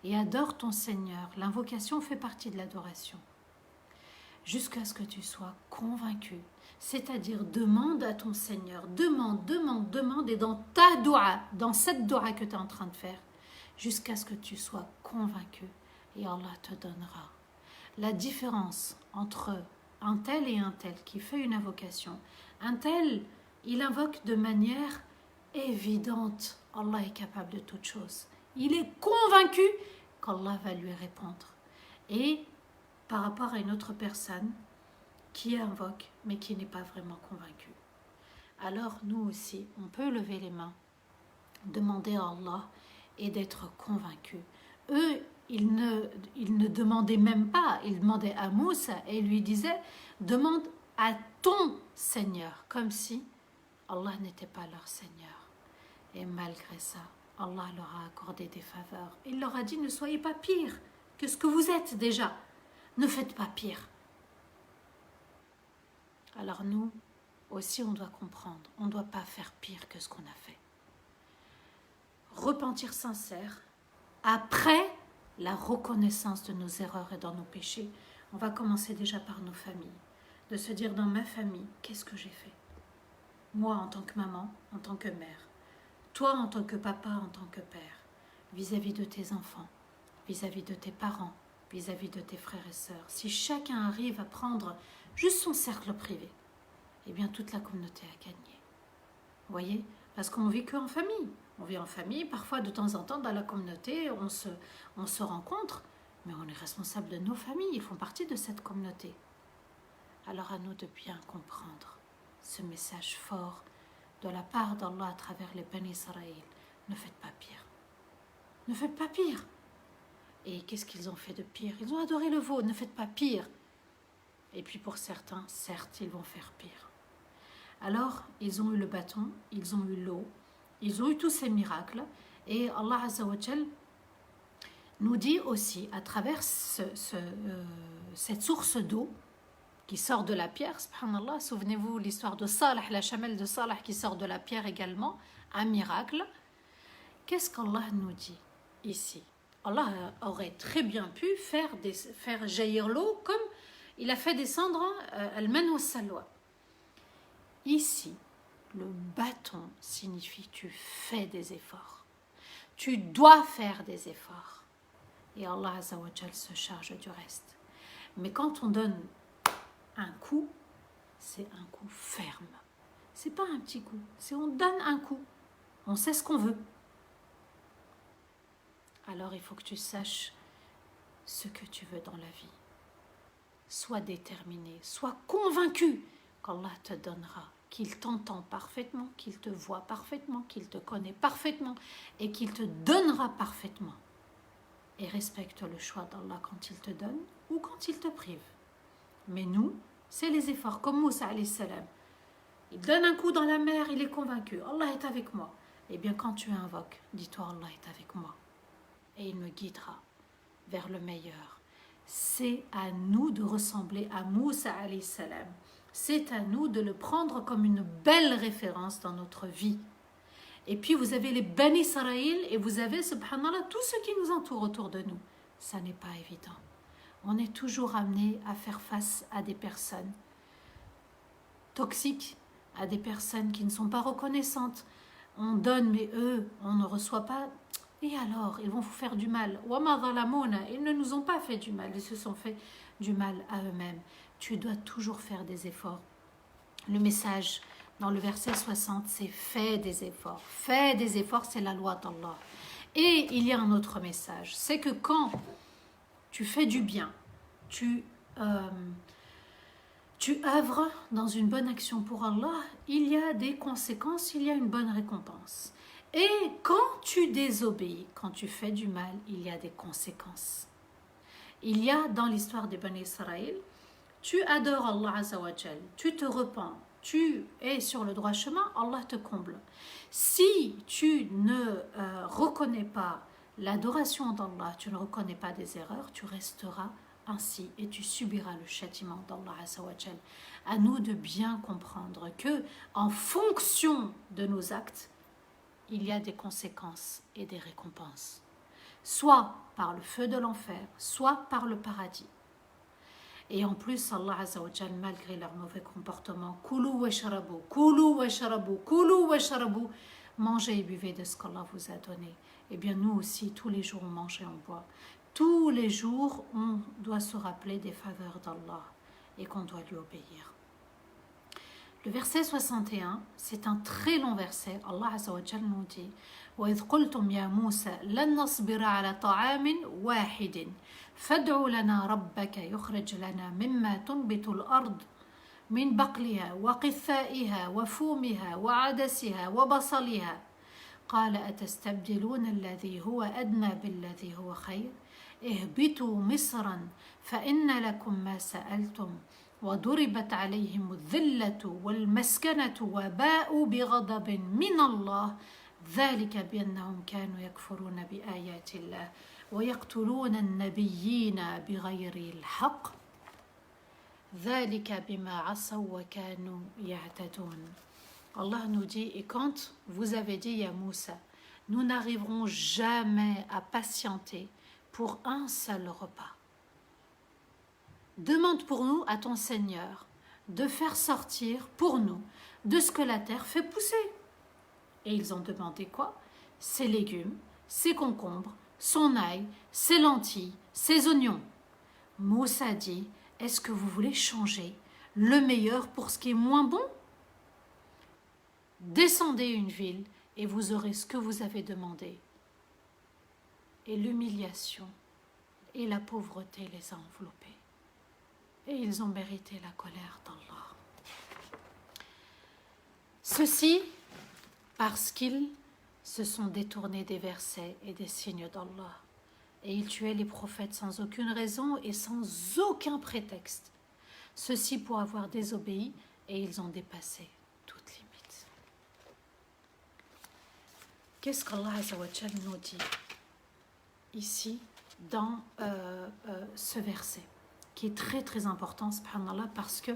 et adore ton Seigneur, l'invocation fait partie de l'adoration, jusqu'à ce que tu sois convaincu, c'est-à-dire demande à ton Seigneur, demande, et dans ta doua, dans cette doua que tu es en train de faire, jusqu'à ce que tu sois convaincu, et Allah te donnera. La différence entre un tel et un tel qui fait une invocation, un tel, il invoque de manière évidente. Allah est capable de toutes choses. Il est convaincu qu'Allah va lui répondre. Et par rapport à une autre personne qui invoque, mais qui n'est pas vraiment convaincue. Alors nous aussi, on peut lever les mains, demander à Allah et d'être convaincu. Eux, ils ne demandaient même pas, ils demandaient à Moussa et lui disaient « Demande à ton Seigneur », comme si Allah n'était pas leur Seigneur. Et malgré ça, Allah leur a accordé des faveurs. Il leur a dit « Ne soyez pas pire que ce que vous êtes déjà. Ne faites pas pire. » Alors nous aussi, on doit comprendre. On ne doit pas faire pire que ce qu'on a fait. Repentir sincère. Après, la reconnaissance de nos erreurs et dans nos péchés, on va commencer déjà par nos familles. De se dire dans ma famille, qu'est-ce que j'ai fait? Moi en tant que maman, en tant que mère. Toi en tant que papa, en tant que père. Vis-à-vis de tes enfants, vis-à-vis de tes parents, vis-à-vis de tes frères et sœurs. Si chacun arrive à prendre juste son cercle privé, eh bien toute la communauté a gagné. Vous voyez? Parce qu'on vit qu'en famille. On vit en famille, parfois de temps en temps dans la communauté, on se rencontre, mais on est responsable de nos familles, ils font partie de cette communauté. Alors à nous de bien comprendre ce message fort de la part d'Allah à travers les Bani Israël. Ne faites pas pire. Ne faites pas pire. Et qu'est-ce qu'ils ont fait de pire? Ils ont adoré le veau, ne faites pas pire. Et puis pour certains, certes, ils vont faire pire. Alors, ils ont eu le bâton, ils ont eu l'eau, ils ont eu tous ces miracles. Et Allah Azza wa Jal nous dit aussi, à travers cette source d'eau qui sort de la pierre, subhanallah, souvenez-vous l'histoire de Salah, la chamelle de Salah qui sort de la pierre également, un miracle. Qu'est-ce qu'Allah nous dit ici? Allah aurait très bien pu faire jaillir l'eau comme il a fait descendre al-man wa salwa. Ici, le bâton signifie tu fais des efforts. Tu dois faire des efforts. Et Allah Azza wa Jal se charge du reste. Mais quand on donne un coup, c'est un coup ferme. C'est pas un petit coup, c'est on donne un coup. On sait ce qu'on veut. Alors il faut que tu saches ce que tu veux dans la vie. Sois déterminé, sois convaincu qu'Allah te donnera, qu'il t'entend parfaitement, qu'il te voit parfaitement, qu'il te connaît parfaitement et qu'il te donnera parfaitement. Et respecte le choix d'Allah quand il te donne ou quand il te prive. Mais nous, c'est les efforts, comme Moussa alayhi salam. Il donne un coup dans la mer, il est convaincu, Allah est avec moi. Eh bien quand tu invoques, dis-toi Allah est avec moi. Et il me guidera vers le meilleur. C'est à nous de ressembler à Moussa alayhi salam. C'est à nous de le prendre comme une belle référence dans notre vie. Et puis vous avez les Bani Israël et vous avez, subhanallah, tout ce qui nous entoure autour de nous. Ça n'est pas évident. On est toujours amené à faire face à des personnes toxiques, à des personnes qui ne sont pas reconnaissantes. On donne, mais eux, on ne reçoit pas. Et alors, ils vont vous faire du mal. Ils ne nous ont pas fait du mal, ils se sont fait du mal à eux-mêmes. Tu dois toujours faire des efforts. Le message dans le verset 60, c'est fais des efforts. Fais des efforts, c'est la loi d'Allah. Et il y a un autre message, c'est que quand tu fais du bien, tu œuvres dans une bonne action pour Allah, il y a des conséquences, il y a une bonne récompense. Et quand tu désobéis, quand tu fais du mal, il y a des conséquences. Il y a dans l'histoire des Bani Israël, tu adores Allah Azza wa Jal, tu te repens, tu es sur le droit chemin, Allah te comble. Si tu ne reconnais pas l'adoration d'Allah, tu ne reconnais pas des erreurs, tu resteras ainsi et tu subiras le châtiment d'Allah Azza wa Jal. À nous de bien comprendre que en fonction de nos actes, il y a des conséquences et des récompenses, soit par le feu de l'enfer, soit par le paradis. Et en plus, Allah Azza wa Jal, malgré leur mauvais comportement, Kulu wa sharabu, Kulu wa sharabu, Kulu wa sharabu, mangez et buvez de ce qu'Allah vous a donné. Eh bien, nous aussi, tous les jours, on mange et on boit. Tous les jours, on doit se rappeler des faveurs d'Allah et qu'on doit lui obéir. Le verset 61, c'est un très long verset. Allah Azza wa Jal nous dit وَإِذْ قُلْتُمْ يَا مُوسَى لَنْ نَصْبِرَ عَلَى طَعَامٍ وَاحِدٍ فَادْعُ لَنَا رَبَّكَ يُخْرِجْ لَنَا مِمَّا تُنْبِتُ الْأَرْضُ من بقلها وقثائها وفومها وعدسها وبصلها قال أتستبدلون الذي هو أدنى بالذي هو خير اهبطوا مصرا فإن لكم ما سألتم وضربت عليهم الذلة والمسكنة وباءوا بغضب من الله ذلك بأنهم كانوا يكفرون بآيات الله ويقتلون النبيين بغير الحق ذلك بما عصوا وكانوا يعتدون. Allah nous dit, et quand vous avez dit, ya Moussa, nous n'arriverons jamais à patienter pour un seul repas. Demande pour nous à ton Seigneur de faire sortir pour nous de ce que la terre fait pousser. Et ils ont demandé quoi? Ses légumes, ses concombres, son ail, ses lentilles, ses oignons. Moussa dit, est-ce que vous voulez changer le meilleur pour ce qui est moins bon? Descendez une ville et vous aurez ce que vous avez demandé. Et l'humiliation et la pauvreté les a enveloppés. Et ils ont mérité la colère d'Allah. Ceci parce qu'ils se sont détournés des versets et des signes d'Allah. Et ils tuaient les prophètes sans aucune raison et sans aucun prétexte. Ceci pour avoir désobéi et ils ont dépassé toute limite. Qu'est-ce qu'Allah Azzawajal nous dit ici dans ce verset qui est très très important, subhanallah, parce que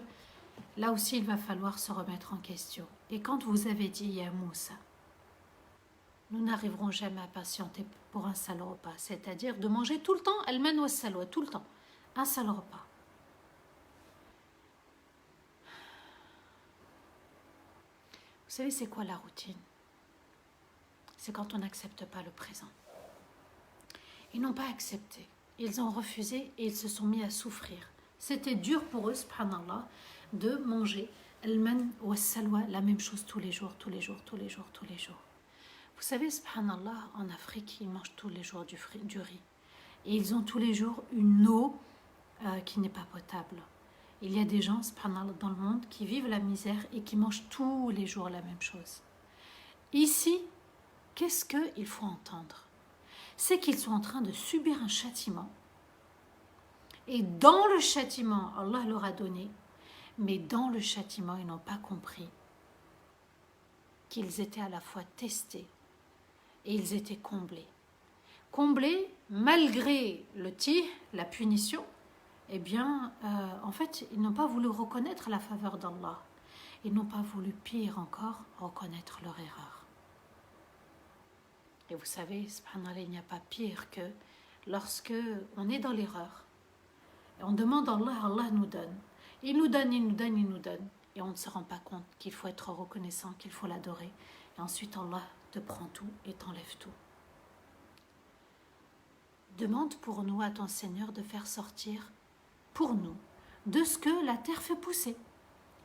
là aussi il va falloir se remettre en question. Et quand vous avez dit Ya Moussa, nous n'arriverons jamais à patienter pour un seul repas, c'est-à-dire de manger tout le temps al-man wa salwa, tout le temps, un seul repas. Vous savez c'est quoi la routine? C'est quand on n'accepte pas le présent. Ils n'ont pas accepté, ils ont refusé et ils se sont mis à souffrir. C'était dur pour eux, subhanallah, de manger al-man wa salwa, la même chose tous les jours, tous les jours, tous les jours, tous les jours. Vous savez, subhanallah, en Afrique, ils mangent tous les jours du riz. Et ils ont tous les jours une eau qui n'est pas potable. Il y a des gens, subhanallah, dans le monde qui vivent la misère et qui mangent tous les jours la même chose. Ici, qu'est-ce qu'il faut entendre? C'est qu'ils sont en train de subir un châtiment. Et dans le châtiment, Allah leur a donné, mais dans le châtiment, ils n'ont pas compris qu'ils étaient à la fois testés et ils étaient comblés. Comblés malgré le tir, la punition, eh bien, en fait, ils n'ont pas voulu reconnaître la faveur d'Allah. Ils n'ont pas voulu, pire encore, reconnaître leur erreur. Et vous savez, subhanallah, il n'y a pas pire que lorsque on est dans l'erreur, et on demande à Allah, Allah nous donne. Il nous donne, il nous donne, il nous donne. Et on ne se rend pas compte qu'il faut être reconnaissant, qu'il faut l'adorer. Et ensuite, Allah te prend tout et t'enlève tout. Demande pour nous à ton Seigneur de faire sortir pour nous de ce que la terre fait pousser.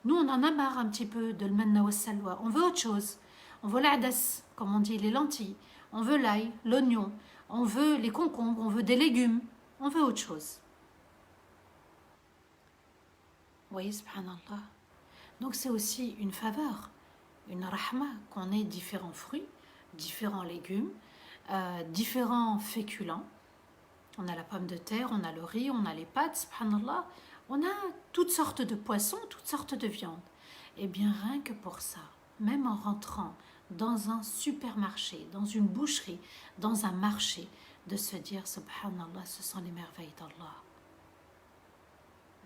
Nous, on en a marre un petit peu de l'manna wa salwa. On veut autre chose. On veut l'hadas, comme on dit, les lentilles. On veut l'ail, l'oignon. On veut les concombres, on veut des légumes. On veut autre chose. Vous voyez, subhanallah. Donc c'est aussi une faveur, une rahma, qu'on ait différents fruits, différents légumes, différents féculents. On a la pomme de terre, on a le riz, on a les pâtes, subhanallah. On a toutes sortes de poissons, toutes sortes de viandes. Et bien rien que pour ça, même en rentrant dans un supermarché, dans une boucherie, dans un marché, de se dire subhanallah, ce sont les merveilles d'Allah.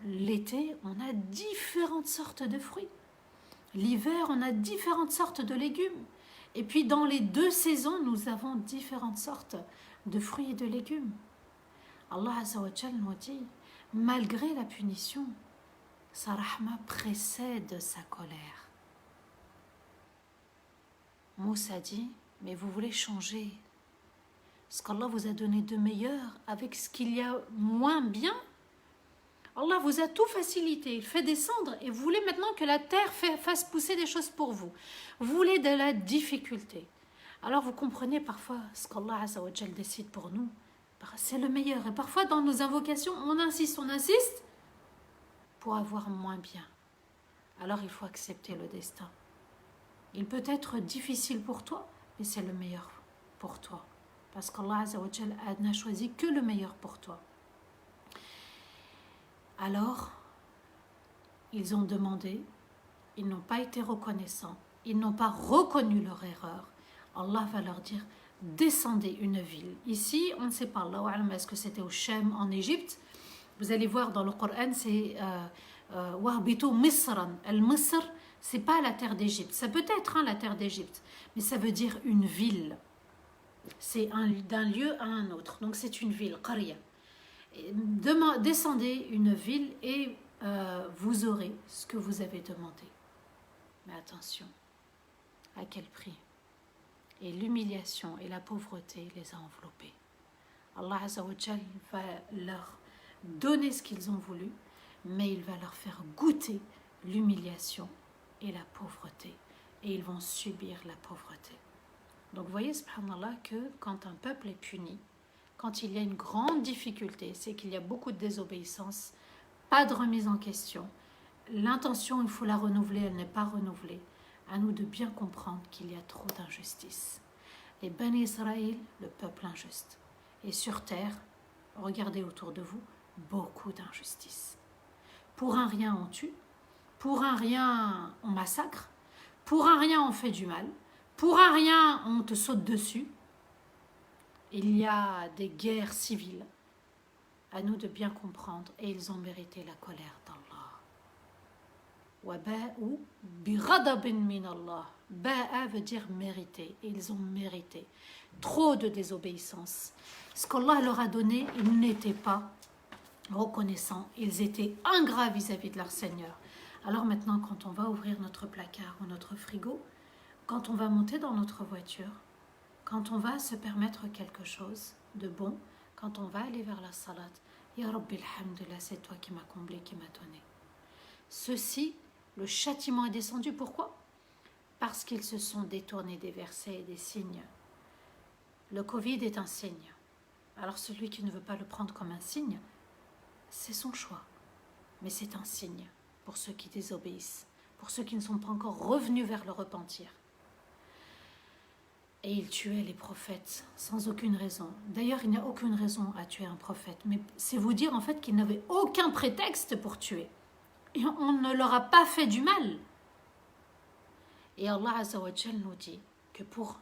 L'été, on a différentes sortes de fruits. L'hiver, on a différentes sortes de légumes. Et puis dans les deux saisons, nous avons différentes sortes de fruits et de légumes. Allah Azzawajal nous dit, malgré la punition, sa rahma précède sa colère. Moussa dit, mais vous voulez changer ce qu'Allah vous a donné de meilleur avec ce qu'il y a moins bien. Allah vous a tout facilité, il fait descendre et vous voulez maintenant que la terre fasse pousser des choses pour vous. Vous voulez de la difficulté. Alors vous comprenez parfois ce qu'Allah Azzawajal décide pour nous. C'est le meilleur. Et parfois dans nos invocations, on insiste pour avoir moins bien. Alors il faut accepter le destin. Il peut être difficile pour toi, mais c'est le meilleur pour toi. Parce qu'Allah Azzawajal n'a choisi que le meilleur pour toi. Alors, ils ont demandé, ils n'ont pas été reconnaissants, ils n'ont pas reconnu leur erreur. Allah va leur dire, descendez une ville. Ici, on ne sait pas, est-ce que c'était au Shem, en Égypte. Vous allez voir dans le Coran, c'est Wahbitu Misran. Al-Misr, c'est pas la terre d'Égypte. Ça peut être la terre d'Égypte, mais ça veut dire une ville. C'est d'un lieu à un autre. Donc c'est une ville, Qarya. Descendez une ville et vous aurez ce que vous avez demandé. Mais attention, à quel prix? Et l'humiliation et la pauvreté les a enveloppés. Allah Azza wa Jal va leur donner ce qu'ils ont voulu, mais il va leur faire goûter l'humiliation et la pauvreté. Et ils vont subir la pauvreté. Donc vous voyez, subhanallah, que quand un peuple est puni, quand il y a une grande difficulté, c'est qu'il y a beaucoup de désobéissance, pas de remise en question. L'intention, il faut la renouveler, elle n'est pas renouvelée. À nous de bien comprendre qu'il y a trop d'injustice. Les Bani Israël, le peuple injuste. Et sur terre, regardez autour de vous, beaucoup d'injustice. Pour un rien, on tue. Pour un rien, on massacre. Pour un rien, on fait du mal. Pour un rien, on te saute dessus. Il y a des guerres civiles. À nous de bien comprendre. Et ils ont mérité la colère d'Allah. وَبَاءُوا بِغَضَبٍ مِّنَ اللَّهِ. Ba'a veut dire mériter. Et ils ont mérité. Trop de désobéissance. Ce qu'Allah leur a donné, ils n'étaient pas reconnaissants. Ils étaient ingrats vis-à-vis de leur Seigneur. Alors maintenant, quand on va ouvrir notre placard ou notre frigo, quand on va monter dans notre voiture, quand on va se permettre quelque chose de bon, quand on va aller vers la salat, Ya Rabbi alhamdulillah, c'est toi qui m'as comblé, qui m'as donné. Ceci, le châtiment est descendu. Pourquoi? Parce qu'ils se sont détournés des versets et des signes. Le Covid est un signe. Alors celui qui ne veut pas le prendre comme un signe, c'est son choix. Mais c'est un signe pour ceux qui désobéissent, pour ceux qui ne sont pas encore revenus vers le repentir. Et ils tuaient les prophètes sans aucune raison. D'ailleurs, il n'y a aucune raison à tuer un prophète. Mais c'est vous dire en fait qu'ils n'avaient aucun prétexte pour tuer. Et on ne leur a pas fait du mal. Et Allah Azza wa Jal nous dit que pour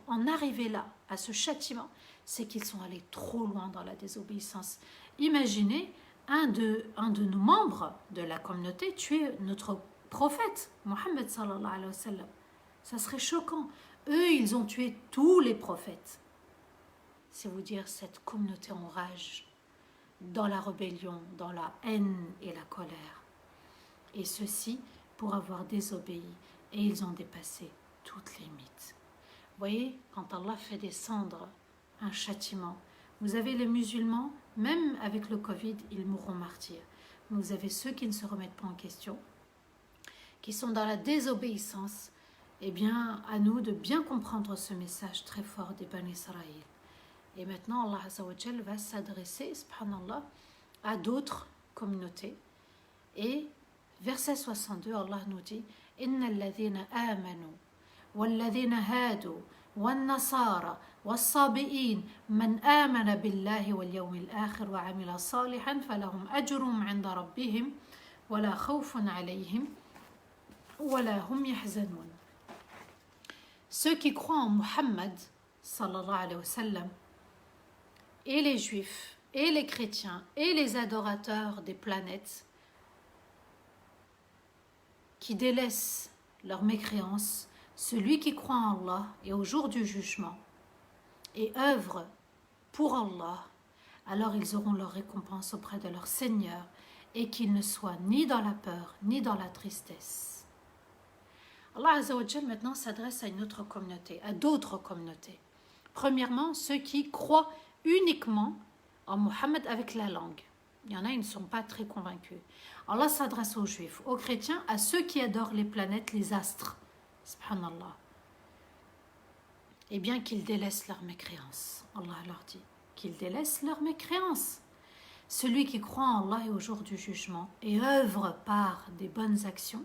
en arriver là, à ce châtiment, c'est qu'ils sont allés trop loin dans la désobéissance. Imaginez un de nos membres de la communauté tuer notre prophète, Mohammed sallallahu alayhi wa sallam. Ça serait choquant. Eux, ils ont tué tous les prophètes. C'est vous dire cette communauté en rage, dans la rébellion, dans la haine et la colère. Et ceci pour avoir désobéi. Et ils ont dépassé toutes les limites. Vous voyez, quand Allah fait descendre un châtiment, vous avez les musulmans, même avec le Covid, ils mourront martyrs. Vous avez ceux qui ne se remettent pas en question, qui sont dans la désobéissance. Eh bien, à nous de bien comprendre ce message très fort des Bani Israël. Et maintenant, Allah Azza wa Jal va s'adresser, subhanallah, à d'autres communautés. Et verset 62, Allah nous dit « Inna alladhina amanu, walladhina hadu, والنصارى والصابئين من آمن بالله واليوم الآخر وعمل صالحا فلهم أجرهم عند ربهم ولا خوف عليهم ولا هم يحزنون. » Ceux qui croient en Muhammad, sallallahu alayhi wa sallam, et les juifs, et les chrétiens, et les adorateurs des planètes, qui délaissent leur mécréance, celui qui croit en Allah et au jour du jugement, et œuvre pour Allah, alors ils auront leur récompense auprès de leur Seigneur, et qu'ils ne soient ni dans la peur, ni dans la tristesse. Allah Azza wa Jal maintenant s'adresse à une autre communauté, à d'autres communautés. Premièrement, ceux qui croient uniquement en Muhammad avec la langue. Il y en a, ils ne sont pas très convaincus. Allah s'adresse aux juifs, aux chrétiens, à ceux qui adorent les planètes, les astres. Subhanallah. Et bien qu'ils délaissent leur mécréance. Allah leur dit qu'ils délaissent leur mécréance. Celui qui croit en Allah et au jour du jugement et œuvre par des bonnes actions,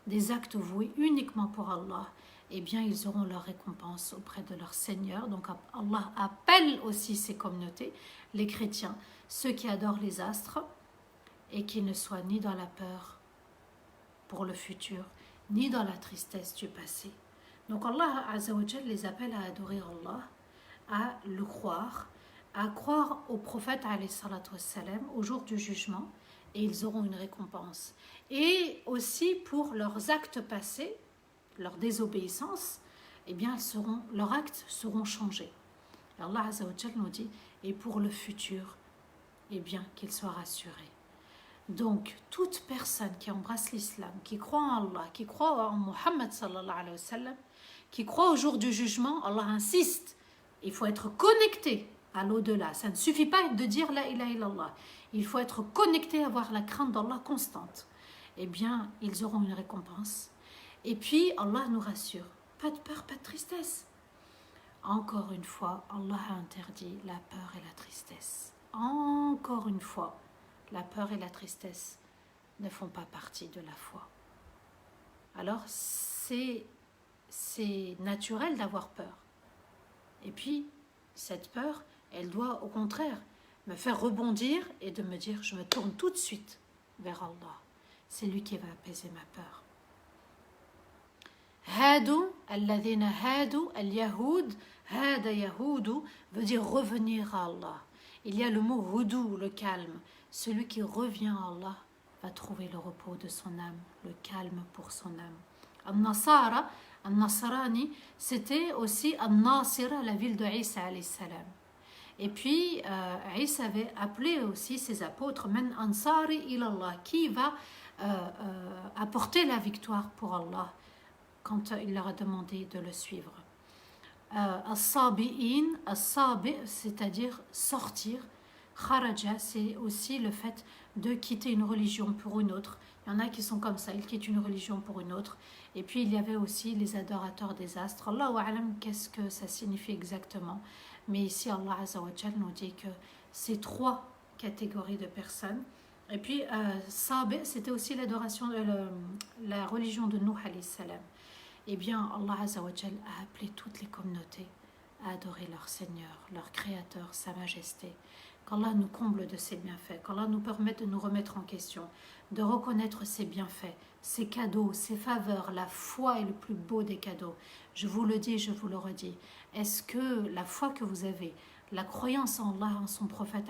des actes voués uniquement pour Allah, eh bien ils auront leur récompense auprès de leur Seigneur. Donc Allah appelle aussi ces communautés, les chrétiens, ceux qui adorent les astres, et qui ne soient ni dans la peur pour le futur, ni dans la tristesse du passé. Donc Allah Azza wa Jal les appelle à adorer Allah, à le croire, à croire au prophète alayhi salatu wassalam, au jour du jugement, et ils auront une récompense. Et aussi pour leurs actes passés, leur désobéissance, eh bien leurs actes seront changés. Et Allah Azza wa Jal nous dit, et pour le futur, eh bien qu'ils soient rassurés. Donc, toute personne qui embrasse l'islam, qui croit en Allah, qui croit en Muhammad sallallahu alayhi wa sallam, qui croit au jour du jugement, Allah insiste, il faut être connecté à l'au-delà. Ça ne suffit pas de dire la ilaha illallah. Il faut être connecté, avoir la crainte d'Allah constante. Eh bien, ils auront une récompense. Et puis, Allah nous rassure. Pas de peur, pas de tristesse. Encore une fois, Allah a interdit la peur et la tristesse. Encore une fois, la peur et la tristesse ne font pas partie de la foi. Alors, c'est naturel d'avoir peur. Et puis, cette peur, elle doit au contraire me faire rebondir et de me dire, je me tourne tout de suite vers Allah. C'est lui qui va apaiser ma peur. Hadou, alladhina hadou, al-yahoud, hada yahoudou, veut dire revenir à Allah. Il y a le mot houdou, le calme. Celui qui revient à Allah va trouver le repos de son âme, le calme pour son âme. Al-Nasara, Al-Nasrani, c'était aussi Al-Nasira, la ville de Isa alayhi salam. Et puis, Isa avait appelé aussi ses apôtres, Men Ansari ilallah, qui va apporter la victoire pour Allah quand il leur a demandé de le suivre. As-Sabi'in, As-Sabi', c'est-à-dire sortir. Kharaja, c'est aussi le fait de quitter une religion pour une autre. Il y en a qui sont comme ça, ils quittent une religion pour une autre. Et puis il y avait aussi les adorateurs des astres. Allahu a'lam, qu'est-ce que ça signifie exactement? Mais ici, Allah Azza wa Jal nous dit que c'est 3 catégories de personnes. Et puis, Sabi, c'était aussi l'adoration de la religion de Nuh alayhi salam. Eh bien, Allah Azza wa Jal a appelé toutes les communautés à adorer leur Seigneur, leur Créateur, sa majesté. Qu'Allah nous comble de ses bienfaits, qu'Allah nous permette de nous remettre en question, de reconnaître ses bienfaits, ses cadeaux, ses faveurs. La foi est le plus beau des cadeaux. Je vous le dis, je vous le redis. Est-ce que la foi que vous avez, la croyance en Allah, en son prophète,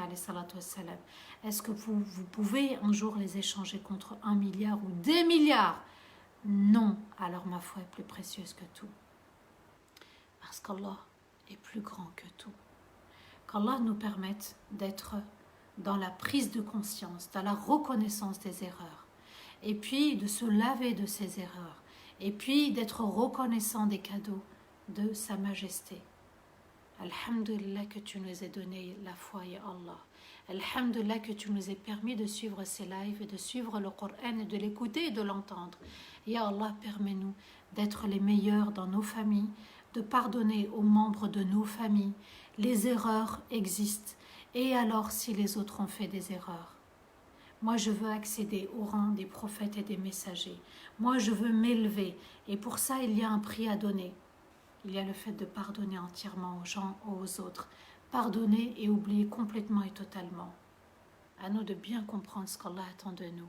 est-ce que vous pouvez un jour les échanger contre 1 milliard ou des milliards? Non, alors ma foi est plus précieuse que tout. Parce qu'Allah est plus grand que tout. Qu'Allah nous permette d'être dans la prise de conscience, dans la reconnaissance des erreurs, et puis de se laver de ces erreurs, et puis d'être reconnaissant des cadeaux de sa majesté. Alhamdulillah que tu nous aies donné la foi, ya Allah. Alhamdulillah que tu nous aies permis de suivre ces lives et de suivre le Coran et de l'écouter et de l'entendre. Ya Allah, permets-nous d'être les meilleurs dans nos familles, de pardonner aux membres de nos familles. Les erreurs existent. Et alors si les autres ont fait des erreurs? Moi, je veux accéder au rang des prophètes et des messagers. Moi, je veux m'élever. Et pour ça, il y a un prix à donner. Il y a le fait de pardonner entièrement aux gens, aux autres. Pardonner et oublier complètement et totalement. À nous de bien comprendre ce qu'Allah attend de nous.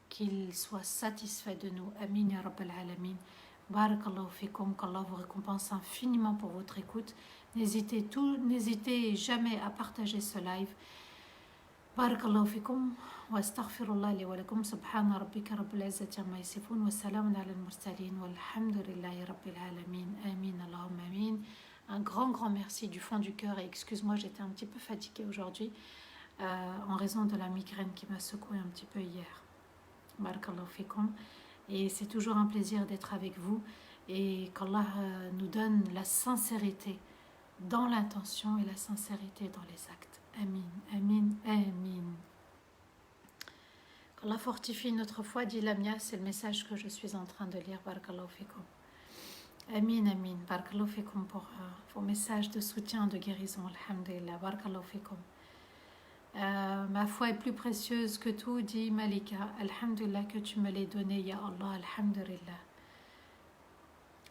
Qu'il soit satisfait de nous. Amin ya Rabbal Alamin. Barakallahu fikum. Qu'Allah vous récompense infiniment pour votre écoute. N'hésitez jamais à partager ce live. Barakallahu fikum. واستغفر الله لي ولكم سبحان ربك رب العزة عما يصفون وسلام على المرسلين والحمد لله رب العالمين آمين اللهم آمين. Un grand merci du fond du cœur et excuse-moi, j'étais un petit peu fatiguée aujourd'hui en raison de la migraine qui m'a secouée un petit peu hier. Barakallahu fikum. Et c'est toujours un plaisir d'être avec vous et qu'Allah nous donne la sincérité dans l'intention et la sincérité dans les actes. Amin, amin, amin. Qu'Allah fortifie notre foi, dit Lamia, c'est le message que je suis en train de lire. Barakallahu fikum. Amin, amin. Barakallahu fikum pour vos messages de soutien, de guérison. Alhamdulillah. Barakallahu fikum. Ma foi est plus précieuse que tout, dit Malika. Alhamdulillah que tu me l'aies donné, ya Allah. Alhamdulillah.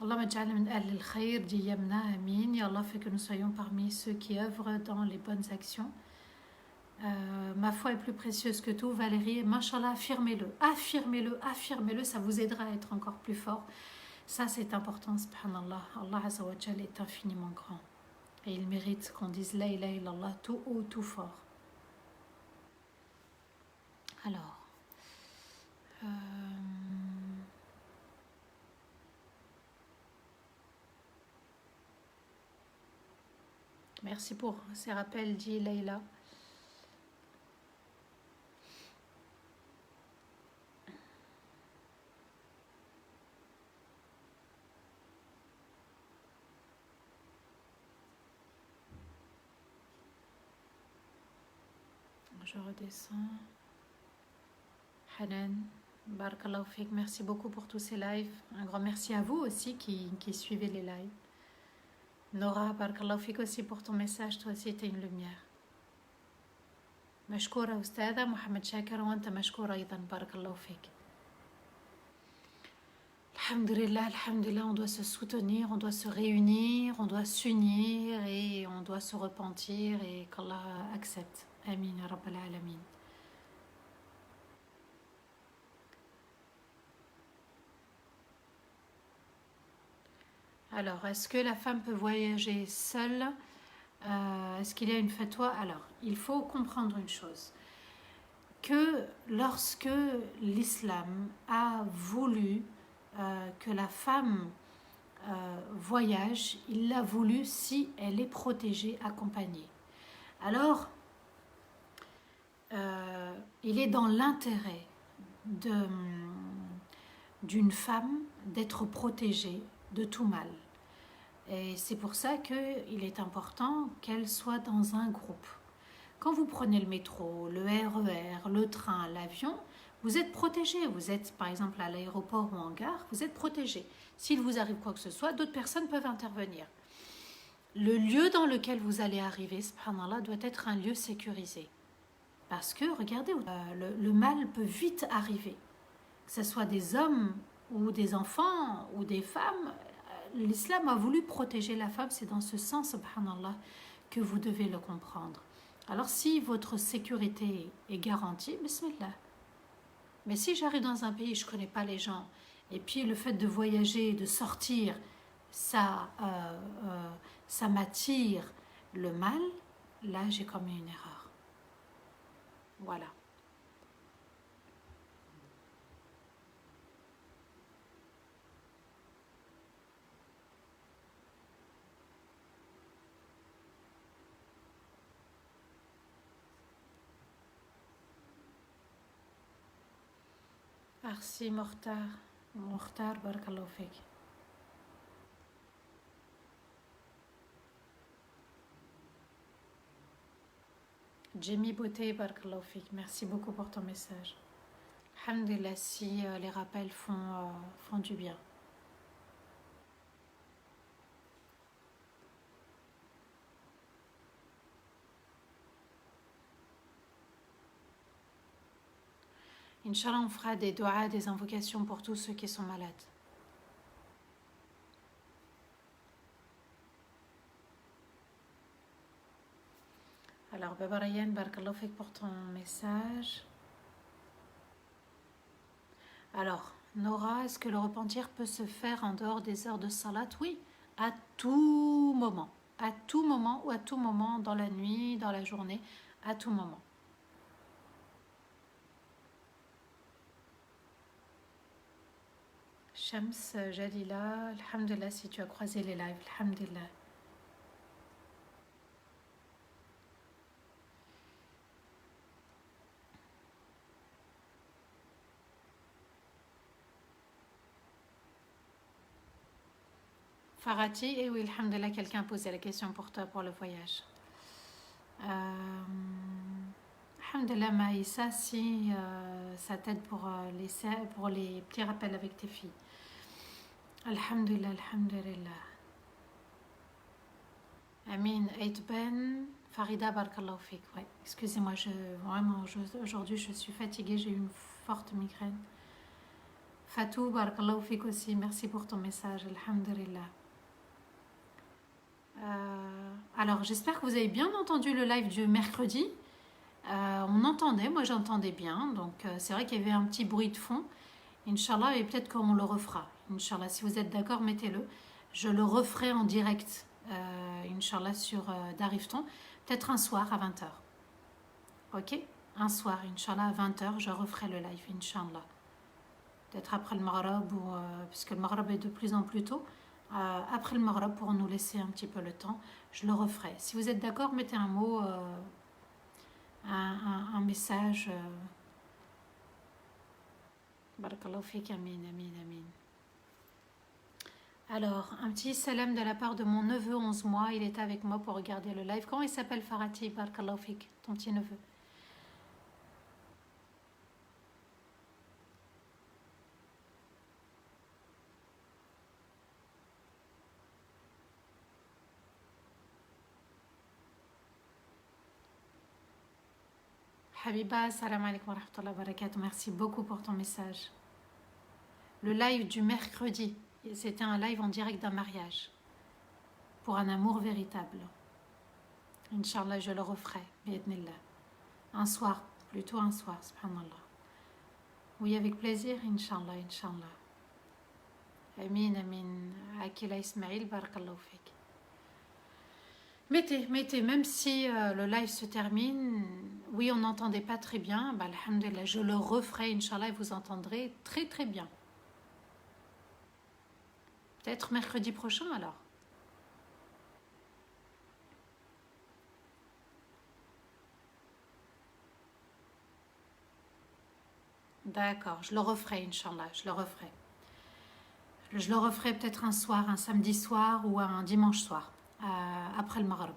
Allah maj'al min ahl al-khayr, dit Yamna. Amin. Ya Allah, fait que nous soyons parmi ceux qui œuvrent dans les bonnes actions. Ma foi est plus précieuse que tout, Valérie. Mashallah, affirmez-le, affirmez-le, affirmez-le, ça vous aidera à être encore plus fort. Ça, c'est important, subhanallah. Allah Azza wa Jal est infiniment grand. Et il mérite qu'on dise la ilaha illallah tout haut, tout fort. Alors, Merci pour ces rappels, dit Leïla. Je redescends. Hanan, Barakallahu Fik, merci beaucoup pour tous ces lives. Un grand merci à vous aussi qui suivez les lives. Nora, Barakallahu Fik aussi pour ton message, toi aussi t'es une lumière. مشكورة أستاذة محمد شاكر وأنت مشكورة أيضا بارك الله فيك. Alhamdulillah, on doit se soutenir, on doit se réunir, on doit s'unir et on doit se repentir et qu'Allah accepte. Amin, ya Rabbal Alamin. Alors, est-ce que la femme peut voyager seule? Est-ce qu'il y a une fatwa? Alors, il faut comprendre une chose, que lorsque l'islam a voulu que la femme voyage, il l'a voulu si elle est protégée, accompagnée. Alors, il est dans l'intérêt d'une femme d'être protégée de tout mal. Et c'est pour ça qu'il est important qu'elle soit dans un groupe. Quand vous prenez le métro, le RER, le train, l'avion, vous êtes protégé. Vous êtes par exemple à l'aéroport ou en gare, vous êtes protégé. S'il vous arrive quoi que ce soit, d'autres personnes peuvent intervenir. Le lieu dans lequel vous allez arriver, subhanallah, doit être un lieu sécurisé. Parce que, regardez, le mal peut vite arriver. Que ce soit des hommes ou des enfants ou des femmes, l'islam a voulu protéger la femme, c'est dans ce sens, subhanallah, que vous devez le comprendre. Alors si votre sécurité est garantie, bismillah. Mais si j'arrive dans un pays, je ne connais pas les gens, et puis le fait de voyager, de sortir, ça m'attire le mal, là j'ai commis une erreur. Voilà. Merci Mortar. Mortar, barakallahu fik. Jamie Beauté, barakallahu fik. Merci beaucoup pour ton message. Alhamdulillah, si les rappels font du bien. Inch'Allah, on fera des doigts, des invocations pour tous ceux qui sont malades. Alors, Baba Ryan, barakallahu fik pour ton message. Alors, Nora, est-ce que le repentir peut se faire en dehors des heures de salat? Oui, à tout moment. À tout moment ou à tout moment dans la nuit, dans la journée, à tout moment. Shams, Jalila, alhamdulillah si tu as croisé les lives, alhamdulillah. Farati, et oui, alhamdulillah, quelqu'un a posé la question pour toi pour le voyage. Alhamdulillah, Maïssa, si ça t'aide pour les petits rappels avec tes filles. Alhamdulillah, alhamdulillah. Amin, Aitben, Farida, barakallahu fik. Ouais, excusez-moi, aujourd'hui je suis fatiguée, j'ai eu une forte migraine. Fatou, barakallahu fik aussi, merci pour ton message, alhamdulillah. Alors, j'espère que vous avez bien entendu le live du mercredi. On entendait, moi j'entendais bien, donc c'est vrai qu'il y avait un petit bruit de fond. Inch'Allah, et peut-être qu'on le refera. Inch'Allah, si vous êtes d'accord, mettez-le. Je le referai en direct, Inch'Allah, sur Darifton. Peut-être un soir à 20h. Ok? Un soir, Inch'Allah, à 20h, je referai le live, Inch'Allah. Peut-être après le Maghreb, puisque le Maghreb est de plus en plus tôt. après le Maghreb pour nous laisser un petit peu le temps. Je le referai. Si vous êtes d'accord, mettez un mot, un message. Barakallahu fik, amin, amin, amin. Alors, un petit salam de la part de mon neveu 11 mois. Il était avec moi pour regarder le live. Comment il s'appelle, Farati? Barakallahu fik, ton petit neveu. Habiba, salam alaikum wa rahmatullahi wa barakatuh. Merci beaucoup pour ton message. Le live du mercredi, c'était un live en direct d'un mariage pour un amour véritable. Inch'Allah, je le referai, bi'idnillah. Un soir, plutôt un soir, subhanallah. Oui, avec plaisir, Inch'Allah, Inch'Allah. Amin, amin. Akila Ismail, barakallahu fik. Mettez, même si le live se termine, oui, on n'entendait pas très bien, bah, alhamdulillah, je le referai, Inch'Allah, et vous entendrez très très bien. Peut-être mercredi prochain alors. D'accord, je le referai, Inch'Allah, je le referai. Je le referai peut-être un soir, un samedi soir ou un dimanche soir, après le Maghreb.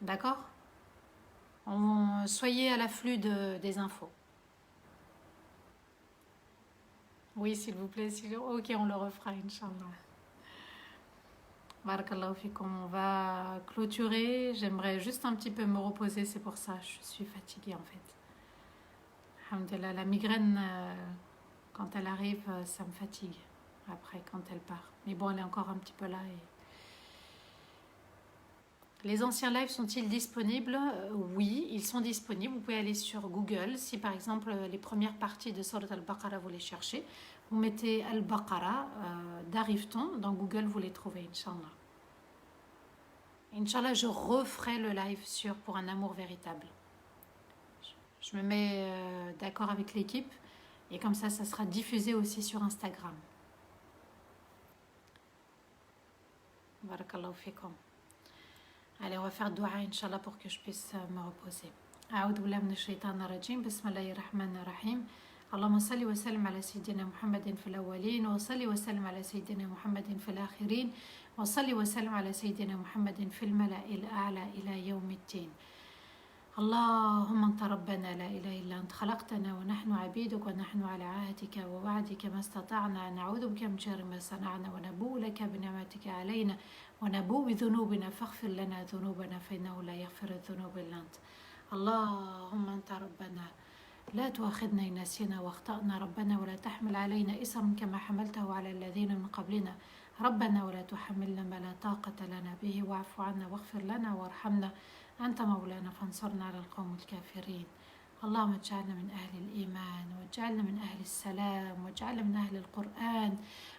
D'accord? Soyez à l'afflux des infos. Oui, s'il vous plaît. Ok, on le refera, Inch'Allah. Barakallahu fikum. On va clôturer. J'aimerais juste un petit peu me reposer, c'est pour ça. Je suis fatiguée en fait. Alhamdulillah, la migraine, quand elle arrive, ça me fatigue. Après, quand elle part. Mais bon, elle est encore un petit peu là. Les anciens lives sont-ils disponibles? Oui, ils sont disponibles. Vous pouvez aller sur Google. Si par exemple les premières parties de Surat Al-Baqarah, vous les cherchez, vous mettez Al-Baqarah d'Arrive-t-on. Dans Google, vous les trouvez, Inch'Allah. Inch'Allah, je referai le live pour un amour véritable. Je me mets d'accord avec l'équipe et comme ça sera diffusé aussi sur Instagram. Barakallahu fikum. Allez, on va faire dua, Inch'Allah, pour que je puisse me reposer. أعوذ بالله من الشيطان الرجيم بسم الله الرحمن الرحيم اللهم صل وسلم على سيدنا محمد في الأولين وصل وسلم على سيدنا محمد في الآخرين وصل وسلم على سيدنا محمد في الملأ الأعلى إلى يوم الدين اللهم أنت ربنا لا إله إلا أنت خلقتنا ونحن عبيدك ونحن على عهدك ووعدك ما استطعنا نعوذ بك من شر ما صنعنا ونبوء لك بنعمتك علينا ونبوء بذنوبنا فاغفر لنا ذنوبنا فإنه لا يغفر الذنوب إلا أنت اللهم أنت ربنا لا تؤاخذنا إن نسينا واخطأنا ربنا ولا تحمل علينا إصرا كما حملته على الذين من قبلنا ربنا ولا تحملنا ما لا طاقة لنا به واعف عنا واغفر لنا وارحمنا أنت مولانا فانصرنا على القوم الكافرين اللهم اجعلنا من أهل الإيمان واجعلنا من أهل السلام واجعلنا من أهل القرآن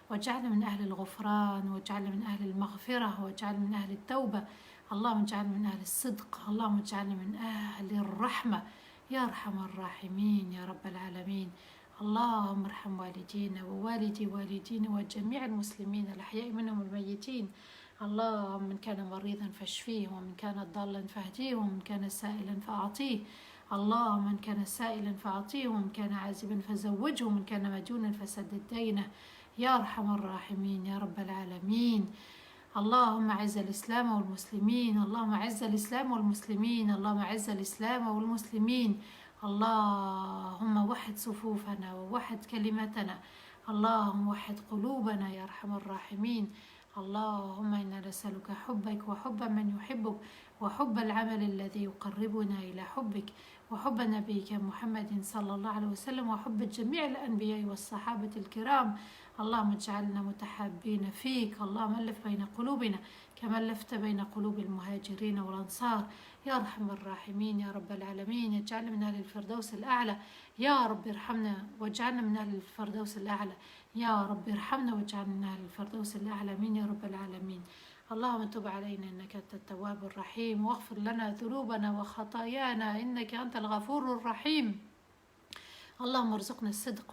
واجعلنا من أهل الغفران واجعلنا من أهل المغفرة واجعلنا من أهل التوبة اللهم اجعلنا من أهل الصدق اللهم اجعلنا من أهل الرحمة يا أرحم الراحمين يا رب العالمين اللهم ارحم والدينا ووالدي والدينا وجميع المسلمين الأحياء منهم الميتين اللهم من كان مريضا فاشفيه ومن كان ضالا فاهديه ومن كان سائلا فأعطيه اللهم من كان سائلا فأعطيه ومن كان عازبا فزوجه ومن كان مديونا فسدد دينه يا أرحم الراحمين يا رب العالمين اللهم أعز الإسلام والمسلمين اللهم أعز الإسلام والمسلمين اللهم أعز الإسلام والمسلمين اللهم وحد صفوفنا ووحد كلمتنا اللهم وحد قلوبنا يا أرحم الراحمين اللهم إنا نسألك حبك وحب من يحبك وحب العمل الذي يقربنا إلى حبك وحب نبيك محمد صلى الله عليه وسلم وحب جميع الأنبياء والصحابة الكرام اللهم اجعلنا متحابين فيك اللهم ألف بين قلوبنا كما ألفت بين قلوب المهاجرين والأنصار يا أرحم الراحمين يا رب العالمين اجعلنا من أهل الفردوس الأعلى يا رب ارحمنا واجعلنا من أهل الفردوس الأعلى يا رب ارحمنا واجعلنا من أهل الفردوس الأعلى من يا رب العالمين اللهم تب علينا إنك أنت التواب الرحيم واغفر لنا ذنوبنا وخطايانا إنك أنت الغفور الرحيم اللهم ارزقنا الصدق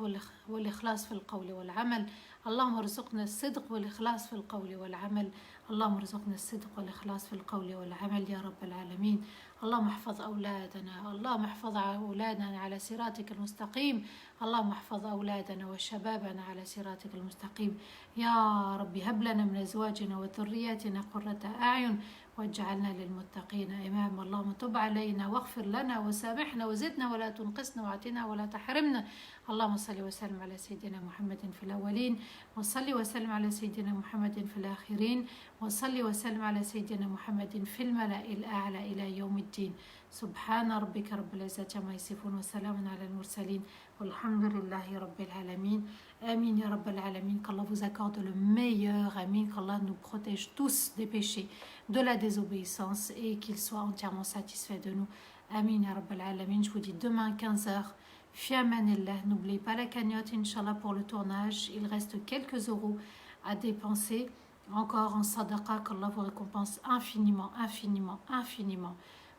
والإخلاص في القول والعمل اللهم ارزقنا الصدق والإخلاص في القول والعمل. اللهم ارزقنا الصدق والإخلاص في القول والعمل يا رب العالمين. اللهم احفظ أولادنا، اللهم احفظ أولادنا على صراطك المستقيم. اللهم احفظ أولادنا وشبابنا على صراطك المستقيم يا رب. هب لنا من أزواجنا وذرياتنا قرة أعين واجعلنا للمتقين إماما. اللهم تب علينا واغفر لنا وسامحنا وزدنا ولا تنقصنا واعطنا ولا تحرمنا. اللهم صل وسلم على سيدنا محمد في الأولين، وصل وسلم على سيدنا محمد في الآخرين، وصل وسلم على سيدنا محمد في الملأ الأعلى إلى يوم الدين. سبحان ربك رب العزة عما يصفون وسلام على المرسلين والحمد لله رب العالمين. Amin ya Rabbal Alamin, qu'Allah vous accorde le meilleur. Amin, qu'Allah nous protège tous des péchés, de la désobéissance et qu'il soit entièrement satisfait de nous. Amin ya Rabbal Alamin. Je vous dis demain 15h. Fi amanillah. N'oubliez pas la cagnotte, Inch'Allah, pour le tournage. Il reste quelques euros à dépenser encore en sadaqa. Qu'Allah vous récompense infiniment, infiniment, infiniment.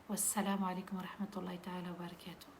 Wassalamu alaikum wa rahmatullahi ta'ala wa barakatuh.